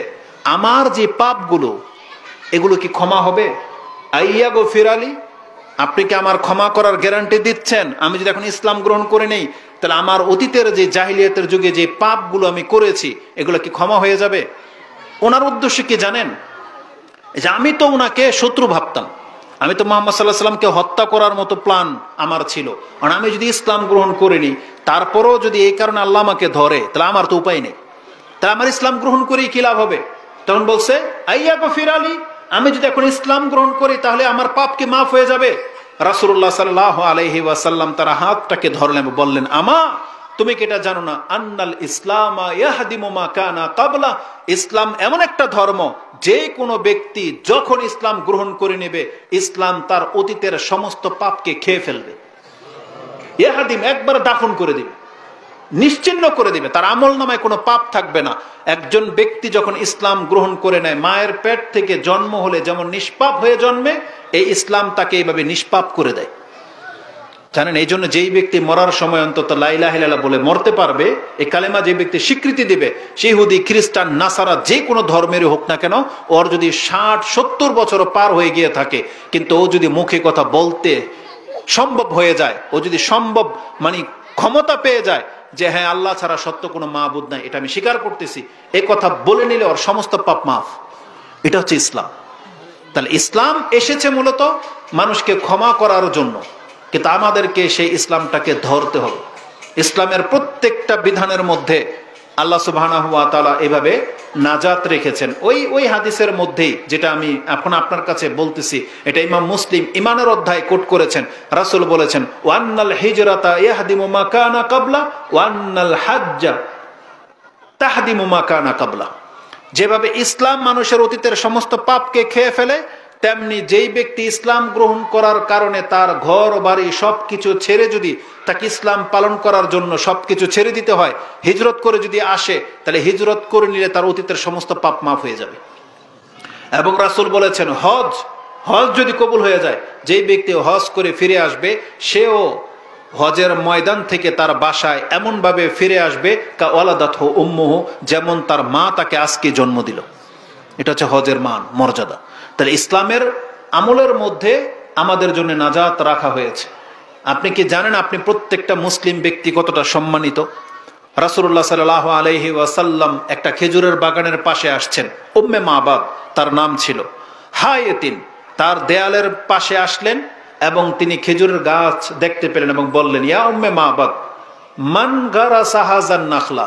আমার যে পাপগুলো এগুলো কি ক্ষমা হবে? আইয়া গফির আলী, আপনি কি আমার ক্ষমা করার গ্যারান্টি দিচ্ছেন? আমি যদি এখন ইসলাম গ্রহণ করে নেই তাহলে আমার অতীতের যে জাহিলিয়াতের যুগে যে পাপগুলো আমি করেছি এগুলো কি ক্ষমা হয়ে যাবে? ওনার উদ্দেশ্য কি জানেন? যে আমি তো ওনাকে শত্রু ভাবতাম, আমি তো মুহাম্মদ সাল্লাল্লাহু আলাইহি ওয়াসাল্লামকে হত্যা করার মতো প্ল্যান আমার ছিল। আর আমি যদি ইসলাম গ্রহণ করিনি, তারপরও যদি এই কারণে আল্লাহ আমাকে ধরে, তাহলে আমার তো উপায় নেই, তাহলে আমার ইসলাম গ্রহণ করেই কি লাভ হবে? তখন বলছে আইয়া গফির আলী, আমি যদি এখন ইসলাম গ্রহণ করি তাহলে আমার পাপ কি মাফ হয়ে যাবে? রাসূলুল্লাহ সাল্লাল্লাহু আলাইহি ওয়াসাল্লাম তার হাতটাকে ধরলেন, বললেন আমা তুমি কি এটা জানো না আন্নাল ইসলামা ইয়াহদিমু মা কানা ক্বাবলা, ইসলাম এমন একটা ধর্ম যে কোনো ব্যক্তি যখন ইসলাম গ্রহণ করে নেবে ইসলাম তার অতীতের সমস্ত পাপকে খেয়ে ফেলবে। ইয়াহদিম, একবার দাফন করে দিবে, নিশ্চিহ্ন করে দিবে, তার আমল নামায় কোনো পাপ থাকবে না। একজন ব্যক্তি যখন ইসলাম গ্রহণ করে নেয়, মায়ের পেট থেকে জন্ম হলে যেমন নিষ্পাপ হয়ে জন্মে, এই ইসলাম তাকে এইভাবে নিষ্পাপ করে দেয়। জানেন, এই জন্য যেই ব্যক্তি মরার সময় অন্তত লা ইলাহা ইল্লাল্লাহ বলে মরতে পারবে, এই কালেমা যে ব্যক্তি স্বীকৃতি দিবে, সে ইহুদি খ্রিস্টান নাসারা যে কোনো ধর্মেরই হোক না কেন, ওর যদি 60-70 বছরও পার হয়ে গিয়ে থাকে, কিন্তু ও যদি মুখে কথা বলতে সম্ভব হয়ে যায়, ও যদি সম্ভব মানে ক্ষমতা পেয়ে যায় যে হ্যাঁ আল্লাহ ছাড়া সত্য কোনো মাবুদ নাই, এটা আমি স্বীকার করতেছি, এই কথা বলে নিলে ওর সমস্ত পাপ মাফ। এটা হচ্ছে ইসলাম। তাহলে ইসলাম এসেছে মূলত মানুষকে ক্ষমা করার জন্য, কিন্তু আমাদেরকে সেই ইসলামটাকে ধরতে হবে। ইসলামের প্রত্যেকটা বিধানের মধ্যে আল্লাহ সুবহানাহু ওয়া তাআলা এভাবে নাজাত রেখেছেন। ওই হাদিসের মধ্যেই যেটা আমি এখন আপনার কাছে বলতেছি, এটা ইমাম মুসলিম ইমানের অধ্যায় কোট করেছেন। রাসূল বলেছেন ওয়ান্নাল হিজরাতা ইয়াহদিমু মা কানা ক্বাবলা ওয়ান্নাল হাজ্জা তাহদিমু মা কানা ক্বাবলা। যেভাবে ইসলাম মানুষের অতীতের সমস্ত পাপকে খেয়ে ফেলে, তেমনি যেই ব্যক্তি ইসলাম গ্রহণ করার কারণে তার ঘর বাড়ি সবকিছু ছেড়ে যদি তাকে ইসলাম পালন করার জন্য সবকিছু ছেড়ে দিতে হয়, হিজরত করে যদি আসে, তাহলে হিজরত করে নিলে তার অতীতের সমস্ত পাপ মাফ হয়ে যাবে। এবং রাসূল বলেছেন হজ যদি কবুল হয়ে যায়, যেই ব্যক্তি হজ করে ফিরে আসবে সেও হজের ময়দান থেকে তার বাসায় এমন ভাবে ফিরে আসবে কা ওয়ালাদাতহু উম্মুহু, যেমন তার মা তাকে আজকে জন্ম দিল। এটা হচ্ছে হজের মান, মর্যাদা। তাহলে ইসলামের আমলের মধ্যে আমাদের জন্য নাজাত রাখা হয়েছে। আপনি কি জানেন আপনি প্রত্যেকটা মুসলিম ব্যক্তি কতটা সম্মানিত? রাসূলুল্লাহ সাল্লাল্লাহু আলাইহি ওয়াসাল্লাম একটা খেজুরের বাগানের পাশে আসছেন, উম্মে মাবাদ তার নাম ছিল, হায়াতিন, তার দেয়ালের পাশে আসলেন এবং তিনি খেজুরের গাছ দেখতে পেলেন এবং বললেন ইয়া উম্মে মাবাদ মান গারাসা হাযান নাখলা,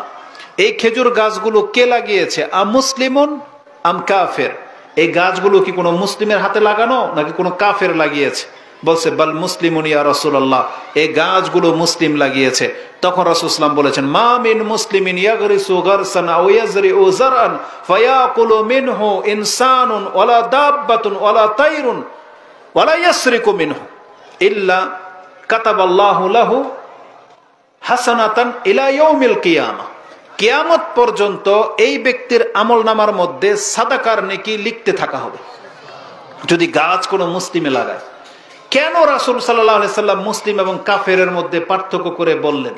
এই খেজুর গাছগুলো কে লাগিয়েছে? আম মুসলিমুন আম কাফের, এই গাছগুলো কি কোনো মুসলিমের হাতে লাগানো নাকি কোনো কাফের লাগিয়েছে? বলছে বাল মুসলিমুন ইয়া রাসূলুল্লাহ, এই গাছগুলো মুসলিম লাগিয়েছে। তখন রাসূল সাল্লাল্লাহু আলাইহি ওয়াসাল্লাম বলেছেন, মা মিন মুসলিমিন ইয়াগরিসু গারসান আও ইয়াজরিউ জারআন ফায়াকুলু মিনহু ইনসানুন ওয়ালা দাব্বাতুন ওয়ালা তায়রুন ওয়ালা ইয়াসরিকু মিনহু ইল্লা কাতাবাল্লাহু লাহু হাসানাতান ইলা ইয়াউমিল কিয়ামা। কিয়ামত পর্যন্ত এই ব্যক্তির আমলনামার মধ্যে সাদাকার নেকি লিখতে থাকা হবে যদি গাছ কোনো মুসলিমে লাগায়। কেন রাসূল সাল্লাল্লাহু আলাইহি সাল্লাম মুসলিম এবং কাফেরের মধ্যে পার্থক্য করে বললেন?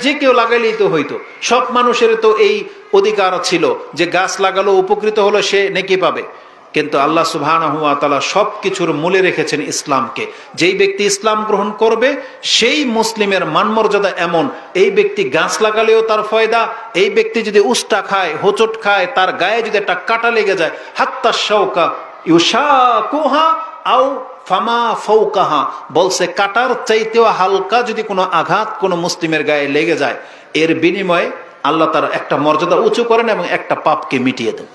যে কেউ লাগাইলেই তো হইতো, সব মানুষের তো এই অধিকার ছিল যে গাছ লাগালো উপকৃত হলো সে নেকি পাবে। কিন্তু আল্লাহ সুবহানাহু ওয়া তাআলা সবকিছুর মূলে রেখেছেন ইসলামকে। যেই ব্যক্তি ইসলাম গ্রহণ করবে সেই মুসলিমের মানমর্যাদা এমন, এই ব্যক্তি গাছ লাগালেও তার ফায়দা, এই ব্যক্তি যদি উস্টা খায়, হোঁচট খায়, তার গায়ে যদি একটা কাঁটা লেগে যায়, হাত্তা শাওকা ইউশাকুহা আও ফামা ফাওকাহা, বলছে কাটার চাইতেও হালকা যদি কোনো আঘাত কোনো মুসলিমের গায়ে লেগে যায়, এর বিনিময়ে আল্লাহ তার একটা মর্যাদা উঁচু করেন এবং একটা পাপকে মিটিয়ে দেন।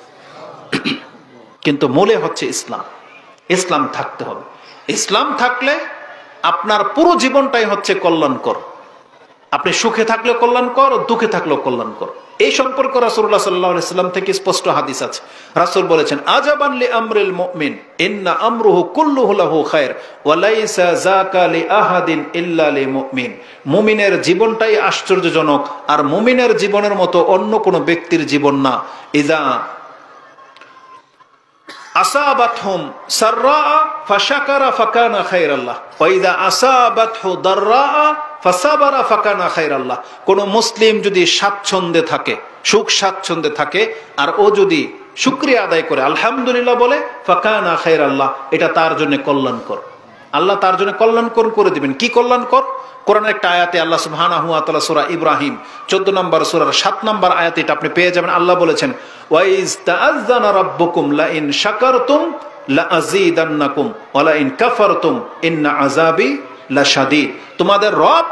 কিন্তু মূলে হচ্ছে ইসলাম। ইসলাম থাকতে হবে। ইসলাম থাকলে আপনার পুরো জীবনটাই হচ্ছে কল্যাণকর। আপনি সুখে থাকলে কল্যাণকর, দুঃখে থাকলেও কল্যাণকর। এই সম্পর্কে রাসূলুল্লাহ সাল্লাল্লাহু আলাইহি সাল্লাম থেকে স্পষ্ট হাদিস আছে। রাসূল বলেছেন, আজাবান লি আমরিল মুমিন ইন্না আমরুহু কুল্লুহু লাহু খায়র ওয়া লাইসা যাকা লি আহাদিন ইল্লা লিল মুমিন। মুমিনের জীবনটাই আশ্চর্যজনক, আর মুমিনের জীবনের মতো অন্য কোনো ব্যক্তির জীবন না। ইযা আসাবাতহুম সাররা ফাশাকারা ফাকানা খায়রাল্লাহ ওয়া ইযা আসাবাতহু দাররা ফাসাবারা ফাকানা খায়রাল্লাহ। কোন মুসলিম যদি স্বাচ্ছন্দ্যে থাকে, সুখ স্বাচ্ছন্দ্যে থাকে, আর ও যদি শুকরিয়া আদায় করে আলহামদুলিল্লাহ বলে, ফাকানা খায়রাল্লাহ, এটা তার জন্য কল্যাণকর। আল্লাহ তার জন্য কল্যাণকর করে দিবেন। কি কল্যাণকর? কোরআনের একটা আয়াতে আল্লাহ সুবহানাহু ওয়া তাআলা সূরা ইব্রাহিম 14 নম্বর সূরার 7 নম্বর আয়াতে এটা আপনি পেয়ে যাবেন। আল্লাহ বলেছেন, ওয়া ইজ তাআযানা রাব্বুকুম লা ইন শাকারতুম লা আযীদান্নাকুম ওয়া লা ইন কাফারতুম ইন্না আযাবি লাশাদীদ। তোমাদের রব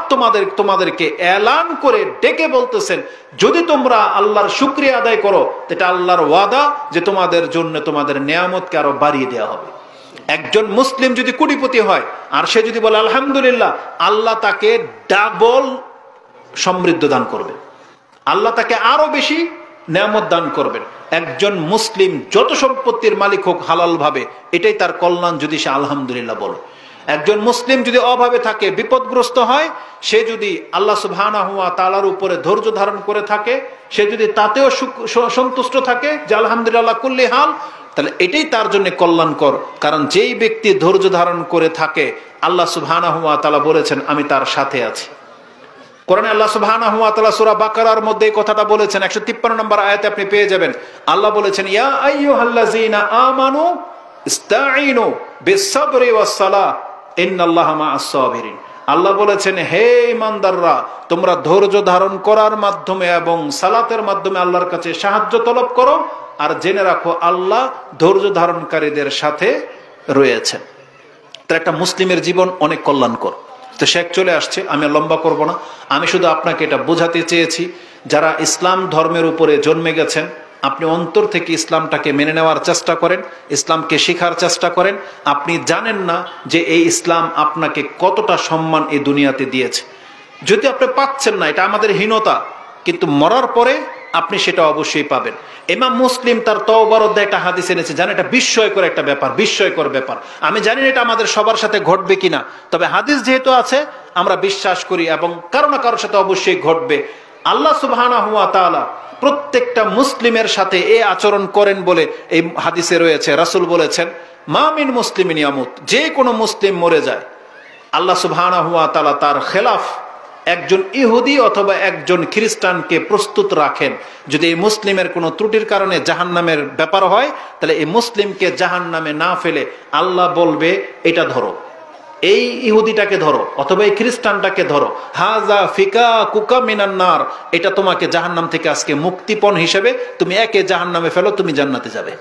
তোমাদেরকে এলান করে ডেকে বলতেছেন, যদি তোমরা আল্লাহর শুকরিয়া আদায় করো, এটা আল্লাহর ওয়াদা যে তোমাদের জন্য তোমাদের নিয়ামতকে আরো বাড়িয়ে দেওয়া হবে। একজন মুসলিম যদি কোটিপতি হয় আর সে যদি বলে আলহামদুলিল্লাহ, আল্লাহ তাকে ডাবল সমৃদ্ধ দান করবেন, আল্লাহ তাকে আরো বেশি নিয়ামত দান করবেন। একজন মুসলিম যত সম্পত্তির মালিক হোক হালাল ভাবে, এটাই তার কল্যাণ যদি সে আলহামদুলিল্লাহ বলে। একজন মুসলিম যদি অভাবে থাকে, বিপদগ্রস্ত হয়, সে যদি আল্লাহ সুবহানাহু ওয়া তাআলার উপরে ধৈর্য ধারণ করে থাকে, সে যদি তাতেও সন্তুষ্ট থাকে যে আলহামদুলিল্লাহ কুল্লি হাল, তাহলে এটাই তার জন্য কল্যাণকর। কারণ যেই ব্যক্তি ধৈর্য ধারণ করে থাকে, আল্লাহ সুবহানাহু ওয়া তাআলা বলেছেন আমি তার সাথে আছি। কোরআনে আল্লাহ সুবহানাহু ওয়া তাআলা সূরা বাকারার মধ্যে এই কথাটা বলেছেন, 153 নম্বর আয়াতে আপনি পেয়ে যাবেন। আল্লাহ বলেছেন, ইয়া আইয়ুহাল্লাযীনা আমানু ইসতাঈনু বিস-সাবরি ওয়াস-সালাহ ইন্নাল্লাহা মা'আস-সাবিরিন। আল্লাহ বলেছেন, হে ঈমানদাররা, তোমরা ধৈর্য ধারণ করার মাধ্যমে এবং সালাতের মাধ্যমে আল্লাহর কাছে সাহায্য তলব করো, আর জেনে রাখো আল্লাহ ধৈর্য ধারণকারীদের সাথে রয়েছেন। তার একটা মুসলিমের জীবন অনেক কল্যাণকর। তো শেখ চলে আসছে, আমি লম্বা করব না, আমি শুধু আপনাকে এটা বোঝাতে চেয়েছি, যারা ইসলাম ধর্মের উপরে জন্মে গেছেন, আপনি অন্তর থেকে ইসলামটাকে মেনে নেওয়ার চেষ্টা করেন, ইসলামকে শেখার চেষ্টা করেন। আপনি জানেন না যে এই ইসলাম আপনাকে কতটা সম্মান এই দুনিয়াতে দিয়েছে। যদি আপনি পাচ্ছেন না, এটা আমাদের হীনতা, কিন্তু মরার পরে আপনি সেটা অবশ্যই পাবেন। ইমাম মুসলিম তার তওবার অধ্যায়ে একটা হাদিস এনেছে, জানেন এটা বিস্ময়কর একটা ব্যাপার, বিস্ময়কর ব্যাপার। আমি জানি না এটা আমাদের সবার সাথে ঘটবে কিনা, তবে হাদিস যেহেতু আছে আমরা বিশ্বাস করি এবং কারো না কারোর সাথে অবশ্যই ঘটবে। আল্লাহ সুবহানাহু ওয়া তাআলা প্রত্যেকটা মুসলিমের সাথে এই আচরণ করেন বলে এই হাদিসে রয়েছে। রাসূল বলেছেন, মা মিন মুসলিমিন ইয়ামুত, যে কোনো মুসলিম মরে যায়, আল্লাহ সুবহানাহু ওয়া তাআলা তার খেলাফ একজন ইহুদি অথবা একজন খ্রিস্টানকে প্রস্তুত রাখেন। যদি এই মুসলিমের কোনো ত্রুটির কারণে জাহান্নামের ব্যাপার হয়, তাহলে এই মুসলিমকে জাহান্নামে না ফেলে আল্লাহ বলবে, এটা ধরো, এই ইহুদিটাকে ধরো অথবা এই খ্রিস্টানটাকে ধরো, হাজা ফিকা কুকা মিনান নার, এটা তোমাকে জাহান্নাম থেকে আজকে মুক্তিপণ হিসেবে তুমি একে জাহান্নামে ফেলো, তুমি জান্নাতে যাবে।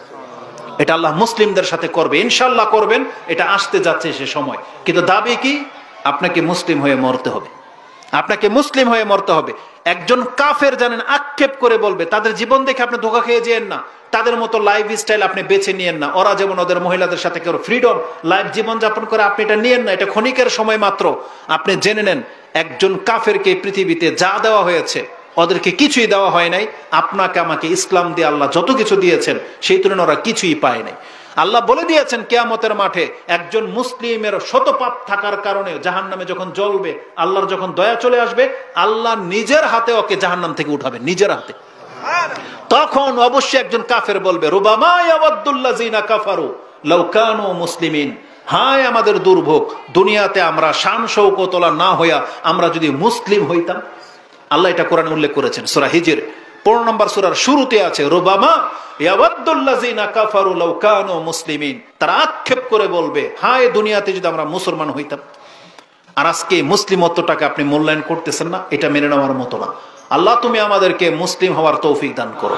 এটা আল্লাহ মুসলিমদের সাথে করবে, ইনশাআল্লাহ করবেন। এটা আসতে যাচ্ছে সে সময়, কিন্তু দাবি কি? আপনাকে মুসলিম হয়ে মরতে হবে। আপনাকে মুসলিম হয়ে মরতে হবে। একজন কাফের জানেন আক্ষেপ করে বলবে, তাদের জীবন দেখে আপনি ধোঁকা খেয়ে যেয়েন না, তাদের মতো লাইফ স্টাইল আপনি বেছে নিয়েন না। ওরা যেমন ওদের মহিলাদের সাথে কেউ ফ্রিডম লাইফ জীবন যাপন করে, আপনি এটা নিয়েন না, এটা ক্ষণিকের সময় মাত্র। আপনি জেনে নেন একজন কাফেরকে পৃথিবীতে যা দেওয়া হয়েছে ওদেরকে কিছুই দেওয়া হয় নাই। আপনাকে আমাকে ইসলাম দিয়ে আল্লাহ যত কিছু দিয়েছেন সেই তুলনায় ওরা কিছুই পায় নাই। আল্লাহ বলে দিয়েছেন কিয়ামতের মাঠে একজন মুসলিমের শত পাপ থাকার কারণে জাহান্নামে যখন জ্বলবে, আল্লাহর যখন দয়া চলে আসবে, আল্লাহ নিজের হাতে ওকে জাহান্নাম থেকে উঠাবেন, নিজের হাতে। তখন অবশ্যই একজন কাফের বলবে, রুবামা ইয়াওয়াদ্দুল্লাযিনা কাফারু লাউ কানু মুসলিমিন, হায় আমাদের দুর্ভোগ, দুনিয়াতে আমরা শান শৌকত না হইয়া আমরা যদি মুসলিম হইতাম। আল্লাহ এটা কোরআনে উল্লেখ করেছেন সূরা হিজর 15 নম্বর সূরার শুরুতে আছে, রুবামা ইয়াওয়াদ্দুল্লাযিনা কাফারু লাউ কানু মুসলিমিন। তারা আক্ষেপ করে বলবে, হায় দুনিয়াতে যদি আমরা মুসলমান হইতাম। আর আজকে মুসলিমত্বটাকে আপনি মূল্যায়ন করতেছেন না, এটা মেনে নেওয়ার মতো না। আল্লাহ তুমি আমাদেরকে মুসলিম হওয়ার তৌফিক দান করো।